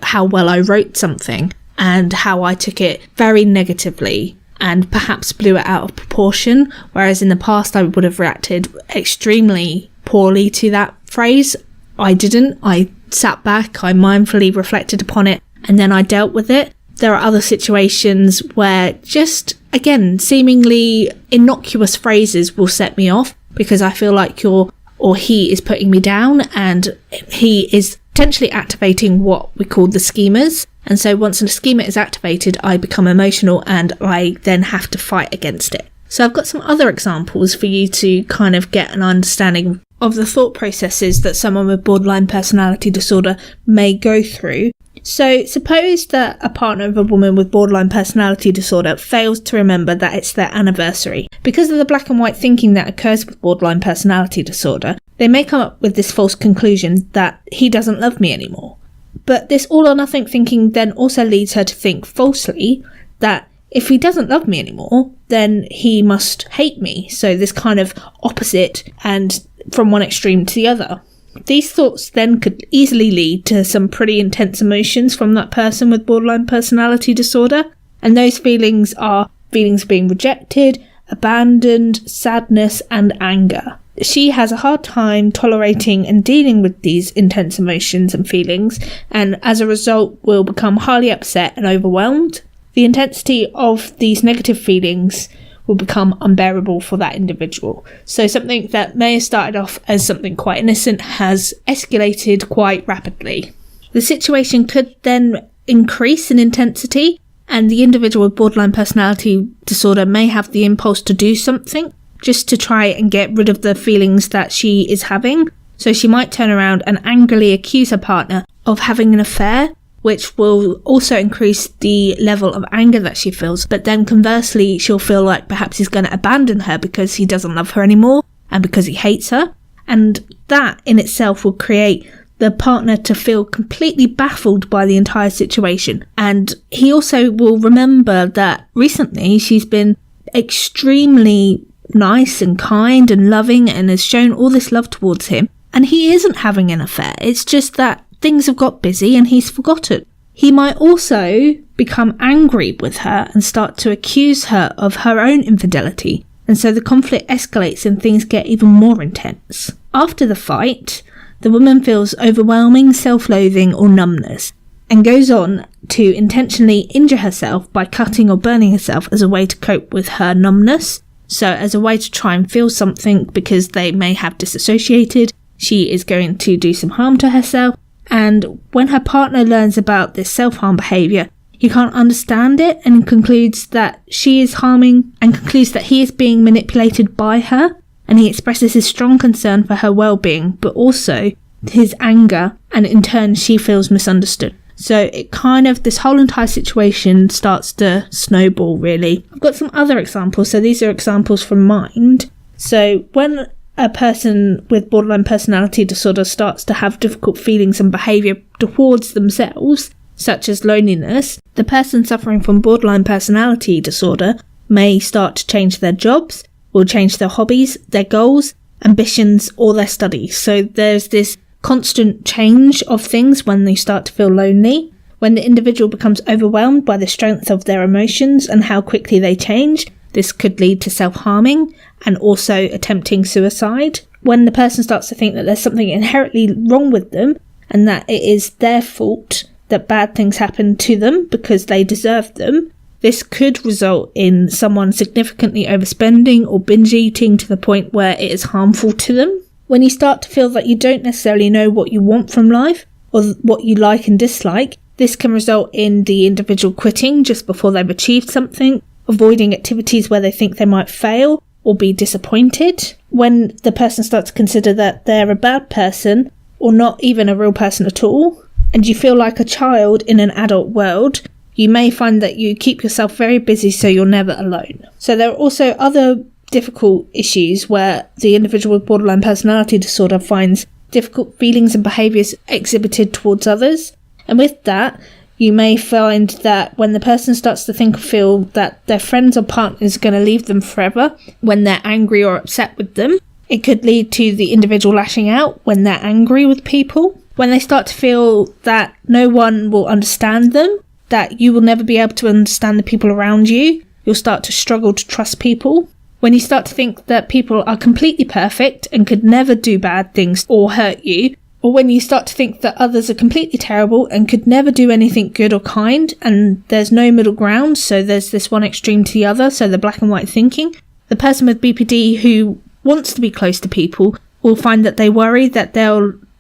how well I wrote something and how I took it very negatively and perhaps blew it out of proportion, whereas in the past I would have reacted extremely poorly to that phrase. I didn't. I sat back, I mindfully reflected upon it, and then I dealt with it. There are other situations where just, again, seemingly innocuous phrases will set me off because I feel like he is putting me down and he is potentially activating what we call the schemas. And so once a schema is activated, I become emotional and I then have to fight against it. So I've got some other examples for you to kind of get an understanding of the thought processes that someone with borderline personality disorder may go through. So suppose that a partner of a woman with borderline personality disorder fails to remember that it's their anniversary. Because of the black and white thinking that occurs with borderline personality disorder, they may come up with this false conclusion that he doesn't love me anymore. But this all or nothing thinking then also leads her to think falsely that if he doesn't love me anymore, then he must hate me. So this kind of opposite and from one extreme to the other. These thoughts then could easily lead to some pretty intense emotions from that person with borderline personality disorder. And those feelings are feelings of being rejected, abandoned, sadness, and anger. She has a hard time tolerating and dealing with these intense emotions and feelings, and as a result will become highly upset and overwhelmed. The intensity of these negative feelings will become unbearable for that individual. So something that may have started off as something quite innocent has escalated quite rapidly. The situation could then increase in intensity, and the individual with borderline personality disorder may have the impulse to do something just to try and get rid of the feelings that she is having. So she might turn around and angrily accuse her partner of having an affair, which will also increase the level of anger that she feels. But then conversely, she'll feel like perhaps he's going to abandon her because he doesn't love her anymore and because he hates her. And that in itself will create the partner to feel completely baffled by the entire situation. And he also will remember that recently she's been extremely nice and kind and loving and has shown all this love towards him. And he isn't having an affair. It's just that things have got busy and he's forgotten. He might also become angry with her and start to accuse her of her own infidelity. And so the conflict escalates and things get even more intense. After the fight, the woman feels overwhelming self-loathing or numbness and goes on to intentionally injure herself by cutting or burning herself as a way to cope with her numbness. So as a way to try and feel something because they may have disassociated, she is going to do some harm to herself. And when her partner learns about this self-harm behaviour, he can't understand it and concludes that she is harming and concludes that he is being manipulated by her. And he expresses his strong concern for her well-being, but also his anger, and in turn she feels misunderstood. So it kind of, this whole entire situation starts to snowball, really. I've got some other examples. So these are examples from Mind. So when a person with borderline personality disorder starts to have difficult feelings and behaviour towards themselves, such as loneliness, the person suffering from borderline personality disorder may start to change their jobs, will change their hobbies, their goals, ambitions, or their studies. So there's this constant change of things when they start to feel lonely. When the individual becomes overwhelmed by the strength of their emotions and how quickly they change, this could lead to self-harming and also attempting suicide. When the person starts to think that there's something inherently wrong with them and that it is their fault that bad things happen to them because they deserve them, this could result in someone significantly overspending or binge eating to the point where it is harmful to them. When you start to feel that you don't necessarily know what you want from life or what you like and dislike, this can result in the individual quitting just before they've achieved something, avoiding activities where they think they might fail or be disappointed. When the person starts to consider that they're a bad person or not even a real person at all, and you feel like a child in an adult world, you may find that you keep yourself very busy so you're never alone. So there are also other difficult issues where the individual with borderline personality disorder finds difficult feelings and behaviours exhibited towards others. And with that, you may find that when the person starts to think or feel that their friends or partners are going to leave them forever when they're angry or upset with them, it could lead to the individual lashing out when they're angry with people. When they start to feel that no one will understand them, that you will never be able to understand the people around you, you'll start to struggle to trust people. When you start to think that people are completely perfect and could never do bad things or hurt you, or when you start to think that others are completely terrible and could never do anything good or kind, and there's no middle ground, so there's this one extreme to the other, so the black and white thinking, the person with BPD who wants to be close to people will find that they worry that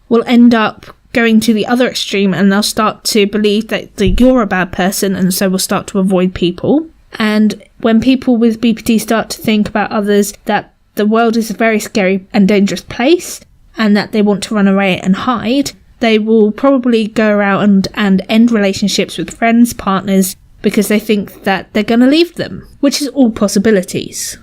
will end up going to the other extreme, and they'll start to believe that you're a bad person, and so will start to avoid people. And when people with BPD start to think about others, that the world is a very scary and dangerous place, and that they want to run away and hide, they will probably go around and end relationships with friends, partners, because they think that they're going to leave them, which is all possibilities.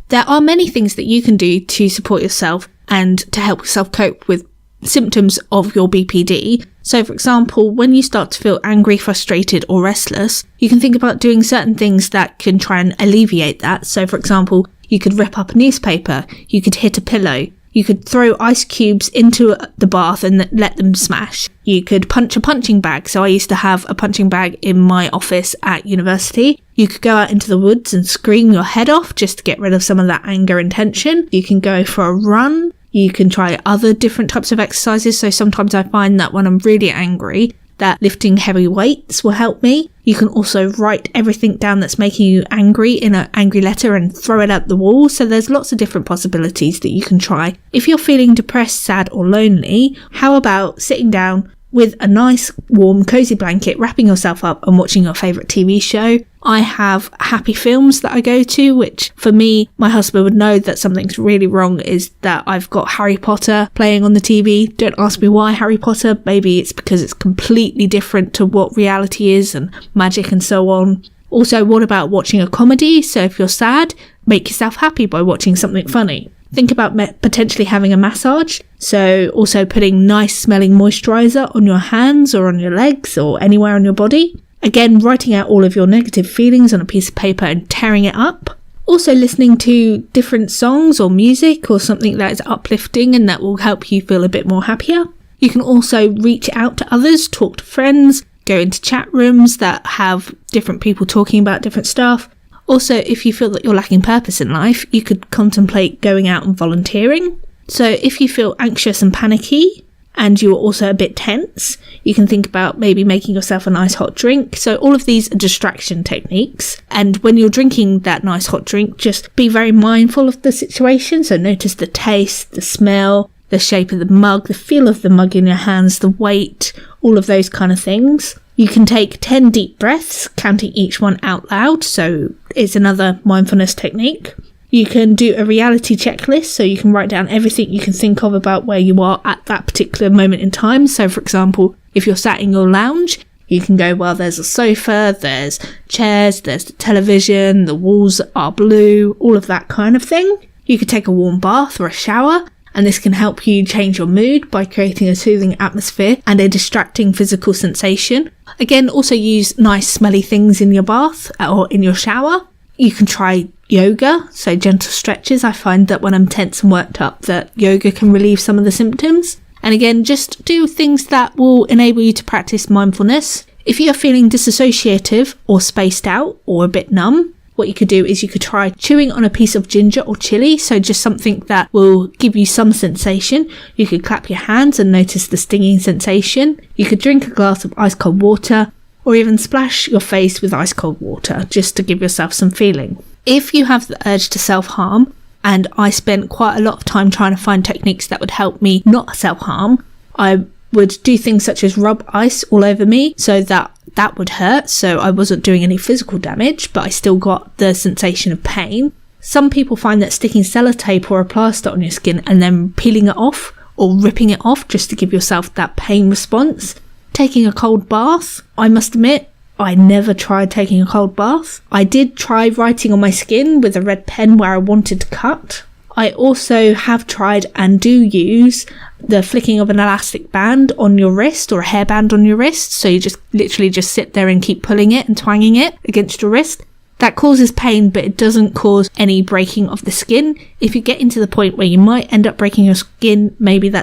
There are many things that you can do to support yourself and to help yourself cope with symptoms of your BPD. So, for example, when you start to feel angry, frustrated or restless, you can think about doing certain things that can try and alleviate that. So, for example, you could rip up a newspaper, you could hit a pillow, you could throw ice cubes into the bath and let them smash. You could punch a punching bag. So I used to have a punching bag in my office at university. You could go out into the woods and scream your head off just to get rid of some of that anger and tension. You can go for a run. You can try other different types of exercises. So sometimes I find that when I'm really angry, that lifting heavy weights will help me. You can also write everything down that's making you angry in an angry letter and throw it at the wall. So there's lots of different possibilities that you can try. If you're feeling depressed, sad or lonely, how about sitting down with a nice warm cozy blanket, wrapping yourself up and watching your favourite TV show? I have happy films that I go to, which for me, my husband would know that something's really wrong, is that I've got Harry Potter playing on the TV. Don't ask me why Harry Potter. Maybe it's because it's completely different to what reality is and magic and so on. Also, what about watching a comedy? So if you're sad, make yourself happy by watching something funny. Think about potentially having a massage. So also putting nice smelling moisturiser on your hands or on your legs or anywhere on your body. Again, writing out all of your negative feelings on a piece of paper and tearing it up. Also listening to different songs or music or something that is uplifting and that will help you feel a bit more happier. You can also reach out to others, talk to friends, go into chat rooms that have different people talking about different stuff. Also, if you feel that you're lacking purpose in life, you could contemplate going out and volunteering. So if you feel anxious and panicky and you're also a bit tense, you can think about maybe making yourself a nice hot drink. So all of these are distraction techniques. And when you're drinking that nice hot drink, just be very mindful of the situation. So notice the taste, the smell, the shape of the mug, the feel of the mug in your hands, the weight, all of those kind of things. You can take 10 deep breaths, counting each one out loud, so it's another mindfulness technique. You can do a reality checklist, so you can write down everything you can think of about where you are at that particular moment in time. So for example, if you're sat in your lounge, you can go, well, there's a sofa, there's chairs, there's the television, the walls are blue, all of that kind of thing. You could take a warm bath or a shower, and this can help you change your mood by creating a soothing atmosphere and a distracting physical sensation. Again, also use nice smelly things in your bath or in your shower. You can try yoga, so gentle stretches. I find that when I'm tense and worked up, that yoga can relieve some of the symptoms. And again, just do things that will enable you to practice mindfulness. If you're feeling disassociative or spaced out or a bit numb, what you could do is you could try chewing on a piece of ginger or chili, so just something that will give you some sensation. You could clap your hands and notice the stinging sensation. You could drink a glass of ice cold water, or even splash your face with ice cold water, just to give yourself some feeling. If you have the urge to self-harm, and I spent quite a lot of time trying to find techniques that would help me not self-harm, I would do things such as rub ice all over me so that would hurt, so I wasn't doing any physical damage, but I still got the sensation of pain. Some people find that sticking sellotape or a plaster on your skin and then peeling it off or ripping it off just to give yourself that pain response. Taking a cold bath, I must admit, I never tried taking a cold bath. I did try writing on my skin with a red pen where I wanted to cut. I also have tried and do use the flicking of an elastic band on your wrist or a hairband on your wrist. So you just literally just sit there and keep pulling it and twanging it against your wrist. That causes pain, but it doesn't cause any breaking of the skin. If you get into the point where you might end up breaking your skin, maybe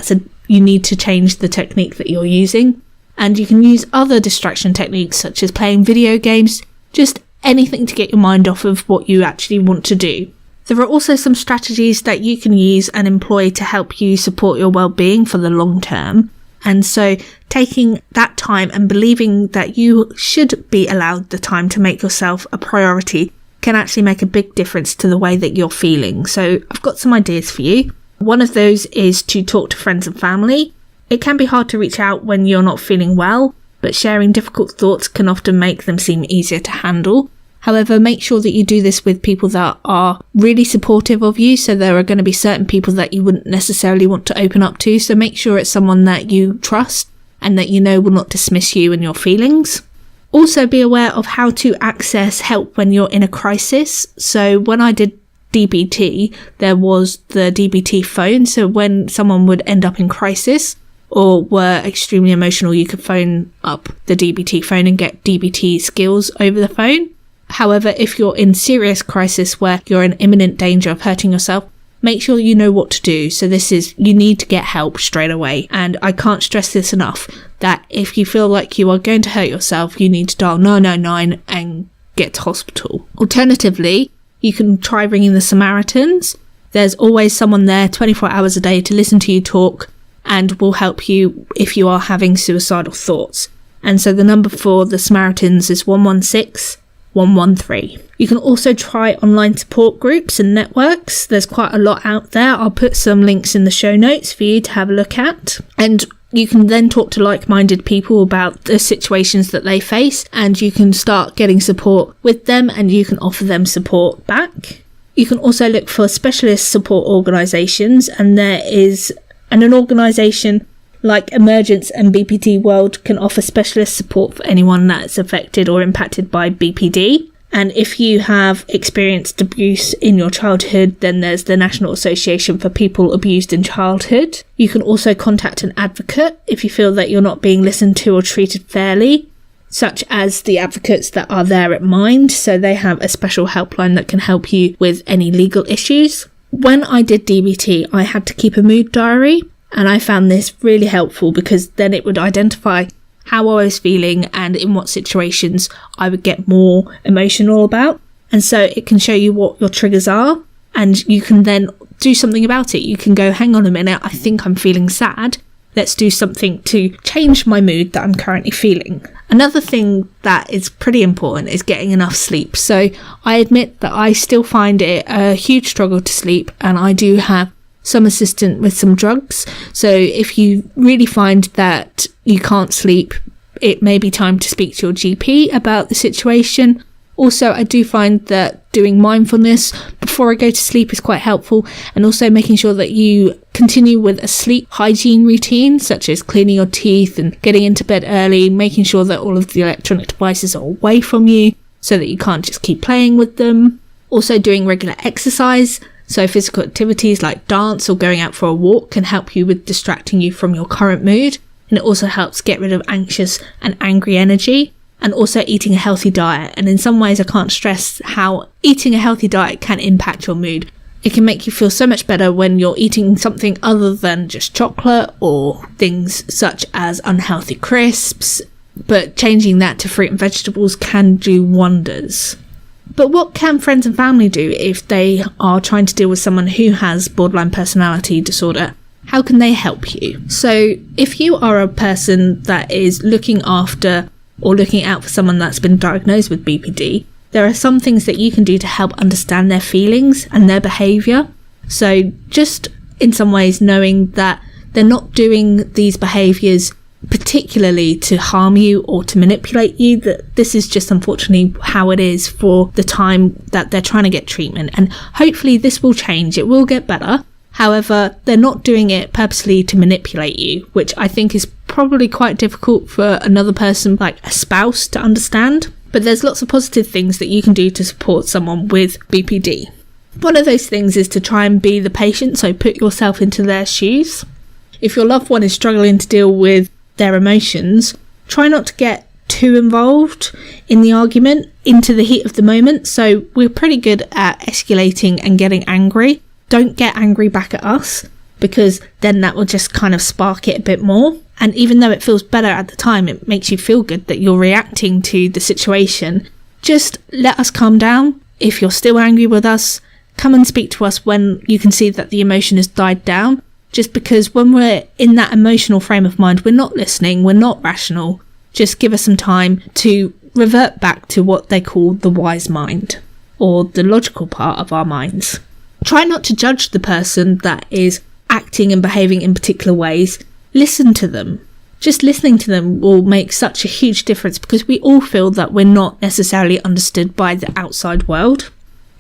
you need to change the technique that you're using. And you can use other distraction techniques such as playing video games, just anything to get your mind off of what you actually want to do. There are also some strategies that you can use and employ to help you support your well-being for the long term. And so taking that time and believing that you should be allowed the time to make yourself a priority can actually make a big difference to the way that you're feeling. So I've got some ideas for you. One of those is to talk to friends and family. It can be hard to reach out when you're not feeling well, but sharing difficult thoughts can often make them seem easier to handle. However, make sure that you do this with people that are really supportive of you. So there are going to be certain people that you wouldn't necessarily want to open up to. So make sure it's someone that you trust and that you know will not dismiss you and your feelings. Also be aware of how to access help when you're in a crisis. So when I did DBT, there was the DBT phone. So when someone would end up in crisis or were extremely emotional, you could phone up the DBT phone and get DBT skills over the phone. However, if you're in serious crisis where you're in imminent danger of hurting yourself, make sure you know what to do. So you need to get help straight away. And I can't stress this enough, that if you feel like you are going to hurt yourself, you need to dial 999 and get to hospital. Alternatively, you can try ringing the Samaritans. There's always someone there 24 hours a day to listen to you talk and will help you if you are having suicidal thoughts. And so the number for the Samaritans is 116 113. You can also try online support groups and networks. There's quite a lot out there. I'll put some links in the show notes for you to have a look at. And you can then talk to like-minded people about the situations that they face, and you can start getting support with them and you can offer them support back. You can also look for specialist support organisations, and there is an organisation like Emergence and BPD World can offer specialist support for anyone that's affected or impacted by BPD. And if you have experienced abuse in your childhood, then there's the National Association for People Abused in Childhood. You can also contact an advocate if you feel that you're not being listened to or treated fairly, such as the advocates that are there at Mind. So they have a special helpline that can help you with any legal issues. When I did DBT, I had to keep a mood diary. And I found this really helpful because then it would identify how I was feeling and in what situations I would get more emotional about. And so it can show you what your triggers are, and you can then do something about it. You can go, hang on a minute, I think I'm feeling sad. Let's do something to change my mood that I'm currently feeling. Another thing that is pretty important is getting enough sleep. So I admit that I still find it a huge struggle to sleep, and I do have some assistant with some drugs. So if you really find that you can't sleep, it may be time to speak to your GP about the situation. Also, I do find that doing mindfulness before I go to sleep is quite helpful, and also making sure that you continue with a sleep hygiene routine, such as cleaning your teeth and getting into bed early, making sure that all of the electronic devices are away from you so that you can't just keep playing with them. Also, doing regular exercise. So physical activities like dance or going out for a walk can help you with distracting you from your current mood. And it also helps get rid of anxious and angry energy. And also eating a healthy diet. And in some ways I can't stress how eating a healthy diet can impact your mood. It can make you feel so much better when you're eating something other than just chocolate or things such as unhealthy crisps. But changing that to fruit and vegetables can do wonders. But what can friends and family do if they are trying to deal with someone who has borderline personality disorder? How can they help you? So if you are a person that is looking after or looking out for someone that's been diagnosed with BPD, there are some things that you can do to help understand their feelings and their behaviour. So just in some ways knowing that they're not doing these behaviours particularly to harm you or to manipulate you, that this is just unfortunately how it is for the time that they're trying to get treatment, and hopefully this will change, it will get better. However, they're not doing it purposely to manipulate you, which I think is probably quite difficult for another person like a spouse to understand. But there's lots of positive things that you can do to support someone with BPD. One of those things is to try and be the patient, so put yourself into their shoes. If your loved one is struggling to deal with their emotions, try not to get too involved in the argument into the heat of the moment. So we're pretty good at escalating and getting angry. Don't get angry back at us, because then that will just kind of spark it a bit more. And even though it feels better at the time, it makes you feel good that you're reacting to the situation. Just let us calm down. If you're still angry with us, come and speak to us when you can see that the emotion has died down. Just because when we're in that emotional frame of mind, we're not listening, we're not rational. Just give us some time to revert back to what they call the wise mind, or the logical part of our minds. Try not to judge the person that is acting and behaving in particular ways. listen to them. Just listening to them will make such a huge difference, because we all feel that we're not necessarily understood by the outside world.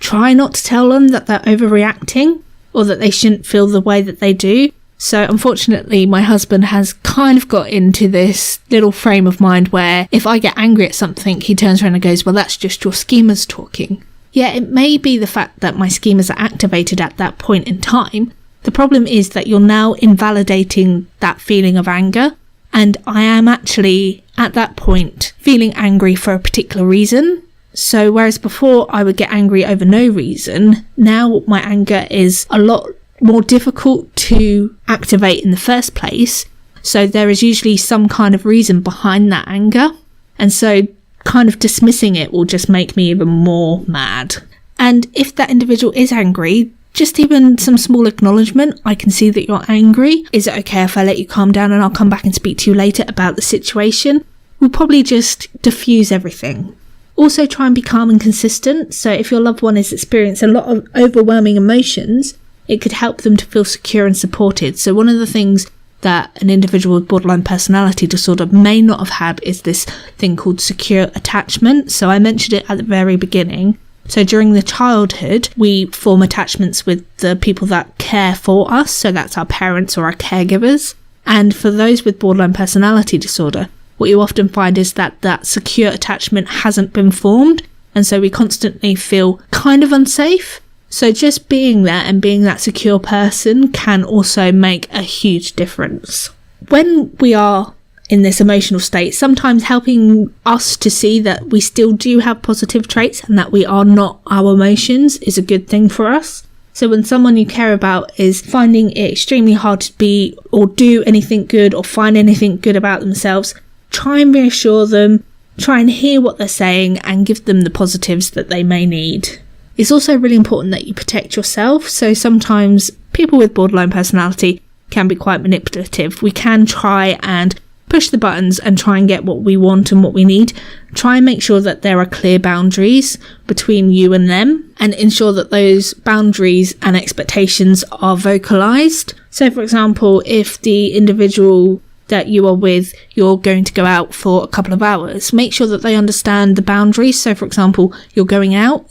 Try not to tell them that they're overreacting or that they shouldn't feel the way that they do. So unfortunately, my husband has kind of got into this little frame of mind where if I get angry at something, he turns around and goes, well, that's just your schemas talking. Yeah, it may be the fact that my schemas are activated at that point in time. The problem is that you're now invalidating that feeling of anger. And I am actually, at that point, feeling angry for a particular reason. So whereas before I would get angry over no reason, now my anger is a lot more difficult to activate in the first place. So there is usually some kind of reason behind that anger. And so kind of dismissing it will just make me even more mad. And if that individual is angry, just even some small acknowledgement, I can see that you're angry. Is it okay if I let you calm down and I'll come back and speak to you later about the situation? Will probably just diffuse everything. Also try and be calm and consistent. So if your loved one is experiencing a lot of overwhelming emotions, it could help them to feel secure and supported. So one of the things that an individual with borderline personality disorder may not have had is this thing called secure attachment. So I mentioned it at the very beginning. So during the childhood, we form attachments with the people that care for us. So that's our parents or our caregivers. And for those with borderline personality disorder, what you often find is that that secure attachment hasn't been formed. And so we constantly feel kind of unsafe. So just being there and being that secure person can also make a huge difference. When we are in this emotional state, sometimes helping us to see that we still do have positive traits and that we are not our emotions is a good thing for us. So when someone you care about is finding it extremely hard to be or do anything good or find anything good about themselves, try and reassure them, try and hear what they're saying and give them the positives that they may need. It's also really important that you protect yourself. So sometimes people with borderline personality can be quite manipulative. We can try and push the buttons and try and get what we want and what we need. Try and make sure that there are clear boundaries between you and them and ensure that those boundaries and expectations are vocalized. So for example, if the individual that you are with, you're going to go out for a couple of hours, make sure that they understand the boundaries. So for example, you're going out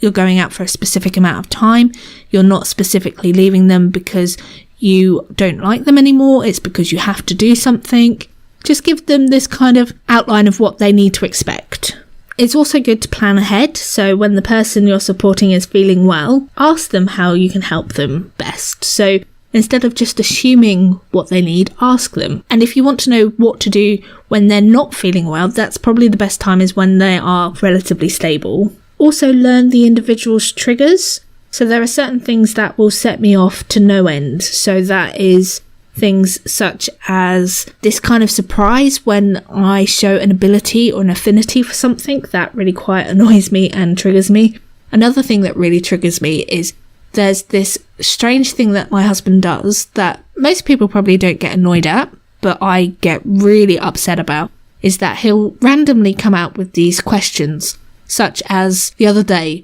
for a specific amount of time. You're not specifically leaving them because you don't like them anymore. It's because you have to do something. Just give them this kind of outline of what they need to expect. It's also good to plan ahead. So when the person you're supporting is feeling well, ask them how you can help them best. So instead of just assuming what they need, ask them. And if you want to know what to do when they're not feeling well, that's probably the best time is when they are relatively stable. Also learn the individual's triggers. So there are certain things that will set me off to no end. So that is things such as this kind of surprise when I show an ability or an affinity for something. That really quite annoys me and triggers me. Another thing that really triggers me is there's this strange thing that my husband does that most people probably don't get annoyed at, but I get really upset about, is that he'll randomly come out with these questions, such as the other day,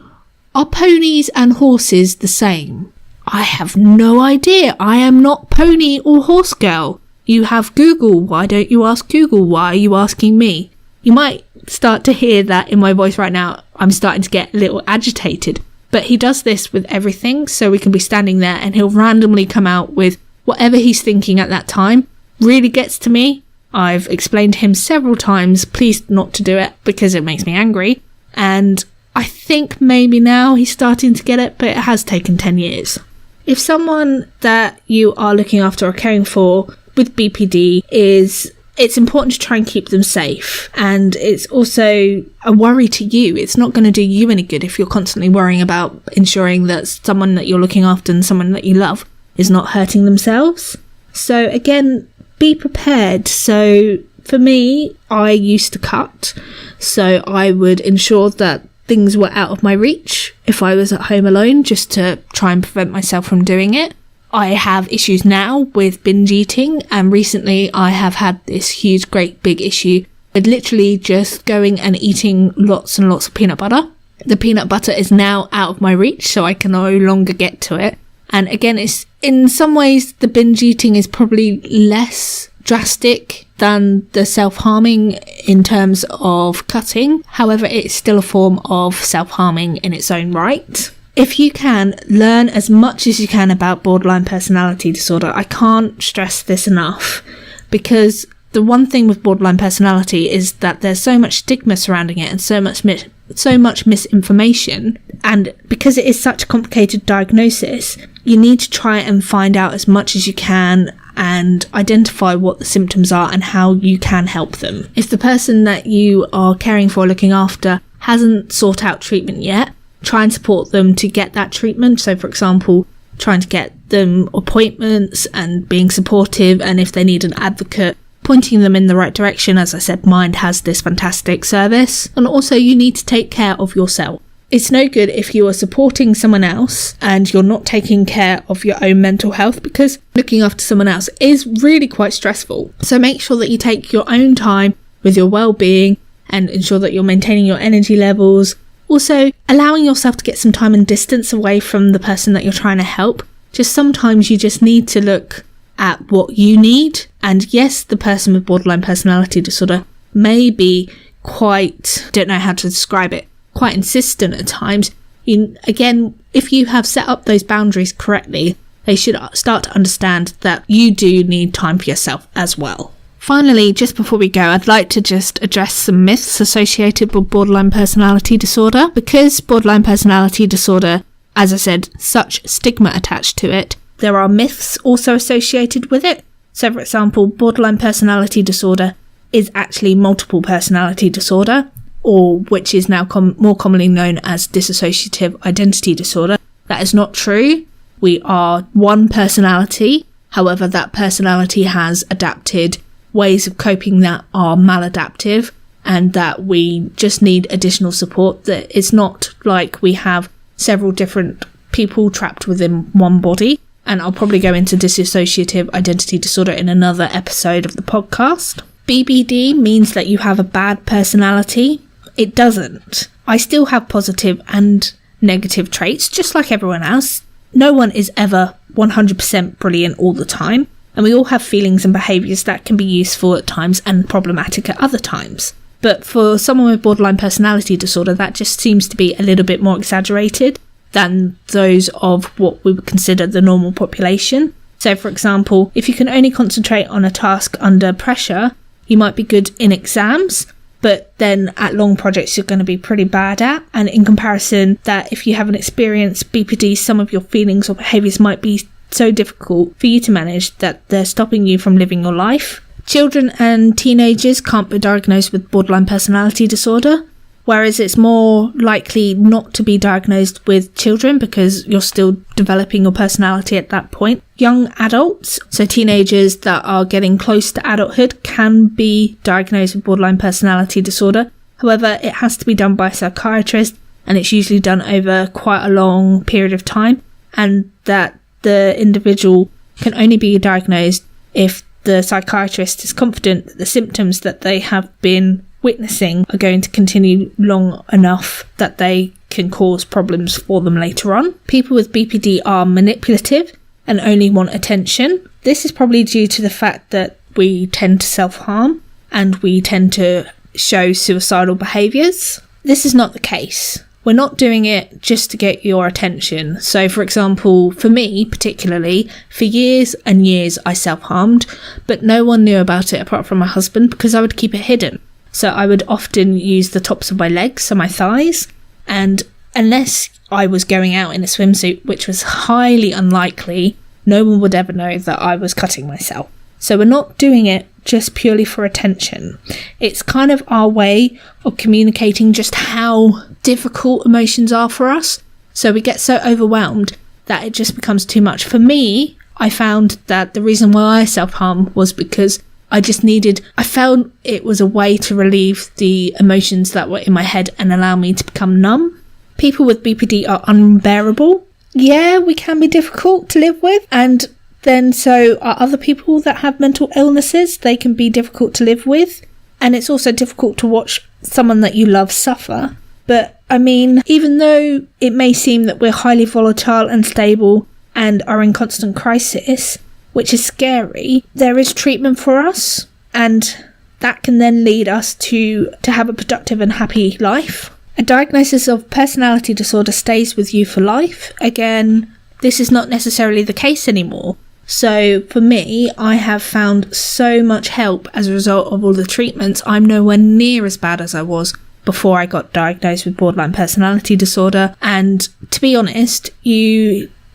are ponies and horses the same? I have no idea. I am not pony or horse girl. You have Google. Why don't you ask Google? Why are you asking me? You might start to hear that in my voice right now. I'm starting to get a little agitated. But he does this with everything. So we can be standing there and he'll randomly come out with whatever he's thinking at that time. Really gets to me. I've explained to him several times, please not to do it because it makes me angry. And I think maybe now he's starting to get it, but it has taken 10 years. If someone that you are looking after or caring for with BPD it's important to try and keep them safe. And it's also a worry to you. It's not going to do you any good if you're constantly worrying about ensuring that someone that you're looking after and someone that you love is not hurting themselves. So again, be prepared. So for me, I used to cut. So I would ensure that things were out of my reach if I was at home alone, just to try and prevent myself from doing it. I have issues now with binge eating, and recently I have had this huge, great big issue with literally just going and eating lots and lots of peanut butter. The peanut butter is now out of my reach, so I can no longer get to it. And again, it's in some ways the binge eating is probably less drastic than the self-harming in terms of cutting. However, it's still a form of self-harming in its own right. If you can, learn as much as you can about borderline personality disorder. I can't stress this enough, because the one thing with borderline personality is that there's so much stigma surrounding it and so much misinformation, and because it is such a complicated diagnosis, you need to try and find out as much as you can and identify what the symptoms are and how you can help them. If the person that you are caring for, looking after, hasn't sought out treatment yet, try and support them to get that treatment. So, for example, trying to get them appointments and being supportive, and if they need an advocate, pointing them in the right direction. As I said, Mind has this fantastic service. And also, you need to take care of yourself. It's no good if you are supporting someone else and you're not taking care of your own mental health, because looking after someone else is really quite stressful. So make sure that you take your own time with your well-being and ensure that you're maintaining your energy levels. Also, allowing yourself to get some time and distance away from the person that you're trying to help. Just sometimes you just need to look at what you need. And yes, the person with borderline personality disorder may be quite, don't know how to describe it, quite insistent at times. Again, if you have set up those boundaries correctly, they should start to understand that you do need time for yourself as well. Finally, just before we go, I'd like to just address some myths associated with borderline personality disorder. Because borderline personality disorder, as I said, such stigma attached to it, there are myths also associated with it. So, for example, borderline personality disorder is actually multiple personality disorder, or which is now more commonly known as dissociative identity disorder. That is not true. We are one personality. However, that personality has adapted ways of coping that are maladaptive, and that we just need additional support. That it's not like we have several different people trapped within one body. And I'll probably go into dissociative identity disorder in another episode of the podcast. BBD means that you have a bad personality. It doesn't. I still have positive and negative traits, just like everyone else. No one is ever 100% brilliant all the time. And we all have feelings and behaviours that can be useful at times and problematic at other times. But for someone with borderline personality disorder, that just seems to be a little bit more exaggerated than those of what we would consider the normal population. So, for example, if you can only concentrate on a task under pressure, you might be good in exams, but then at long projects you're going to be pretty bad at. And in comparison, that if you haven't experienced BPD, some of your feelings or behaviours might be so difficult for you to manage that they're stopping you from living your life. Children and teenagers can't be diagnosed with borderline personality disorder, whereas it's more likely not to be diagnosed with children because you're still developing your personality at that point. Young adults, so teenagers that are getting close to adulthood, can be diagnosed with borderline personality disorder. However, it has to be done by a psychiatrist, and it's usually done over quite a long period of time, and that the individual can only be diagnosed if the psychiatrist is confident that the symptoms that they have been witnessing are going to continue long enough that they can cause problems for them later on. People with BPD are manipulative and only want attention. This is probably due to the fact that we tend to self-harm and we tend to show suicidal behaviours. This is not the case. We're not doing it just to get your attention. So, for example, for me particularly, for years and years I self-harmed, but no one knew about it apart from my husband because I would keep it hidden. So I would often use the tops of my legs, so my thighs, and unless I was going out in a swimsuit, which was highly unlikely, no one would ever know that I was cutting myself. So we're not doing it just purely for attention. It's kind of our way of communicating just how difficult emotions are for us. So we get so overwhelmed that it just becomes too much. For me, I found that the reason why I self-harm was because I found it was a way to relieve the emotions that were in my head and allow me to become numb. People with BPD are unbearable. Yeah, we can be difficult to live with, and then so are other people that have mental illnesses. They can be difficult to live with, and it's also difficult to watch someone that you love suffer. But I mean, even though it may seem that we're highly volatile and stable and are in constant crisis, which is scary, there is treatment for us, and that can then lead us to have a productive and happy life. A diagnosis of personality disorder stays with you for life. Again, this is not necessarily the case anymore. So for me, I have found so much help as a result of all the treatments. I'm nowhere near as bad as I was before I got diagnosed with borderline personality disorder. And to be honest,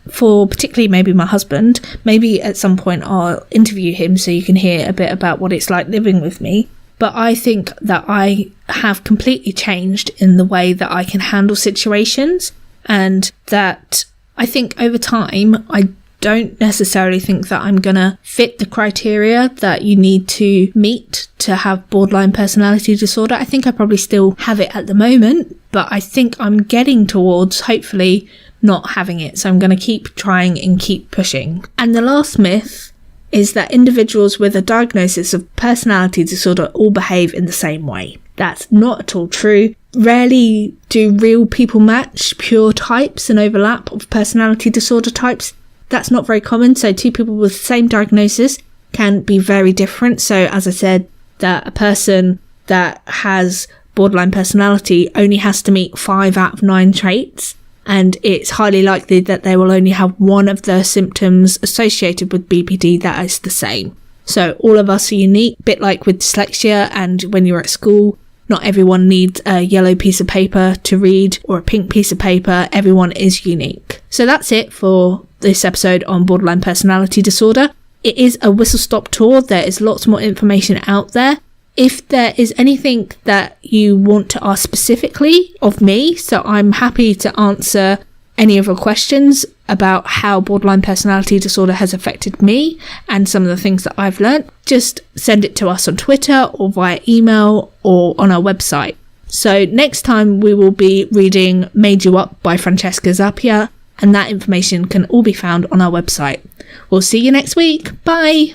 for particularly maybe my husband, maybe at some point I'll interview him so you can hear a bit about what it's like living with me. But I think that I have completely changed in the way that I can handle situations, and that I think over time, I don't necessarily think that I'm going to fit the criteria that you need to meet to have borderline personality disorder. I think I probably still have it at the moment, but I think I'm getting towards, hopefully, not having it. So I'm going to keep trying and keep pushing. And the last myth is that individuals with a diagnosis of personality disorder all behave in the same way. That's not at all true. Rarely do real people match pure types and overlap of personality disorder types. That's not very common. So two people with the same diagnosis can be very different. So as I said, that a person that has borderline personality only has to meet 5 out of 9 traits, and it's highly likely that they will only have one of the symptoms associated with BPD that is the same. So all of us are unique, a bit like with dyslexia, and when you're at school, not everyone needs a yellow piece of paper to read or a pink piece of paper. Everyone is unique. So that's it for this episode on borderline personality disorder. It is a whistle-stop tour. There is lots more information out there. If there is anything that you want to ask specifically of me, so I'm happy to answer any of your questions about how borderline personality disorder has affected me and some of the things that I've learnt, just send it to us on Twitter or via email or on our website. So next time we will be reading Made You Up by Francesca Zappia, and that information can all be found on our website. We'll see you next week. Bye!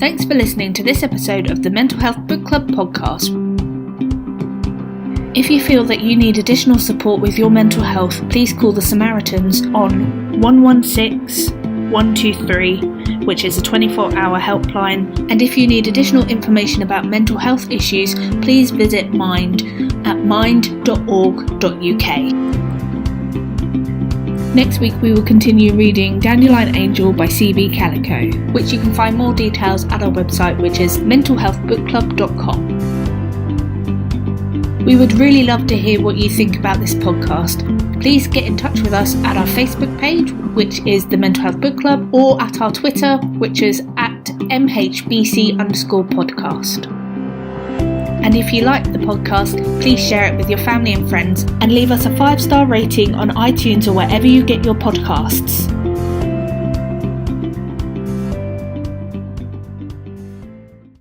Thanks for listening to this episode of the Mental Health Book Club podcast. If you feel that you need additional support with your mental health, please call the Samaritans on 116 123, which is a 24-hour helpline. And if you need additional information about mental health issues, please visit Mind at mind.org.uk. Next week we will continue reading Dandelion Angel by C.B. Calico, which you can find more details at our website, which is mentalhealthbookclub.com. We would really love to hear what you think about this podcast. Please get in touch with us at our Facebook page, which is the Mental Health Book Club, or at our Twitter, which is at MHBC_podcast. And if you like the podcast, please share it with your family and friends, and leave us a 5-star rating on iTunes or wherever you get your podcasts.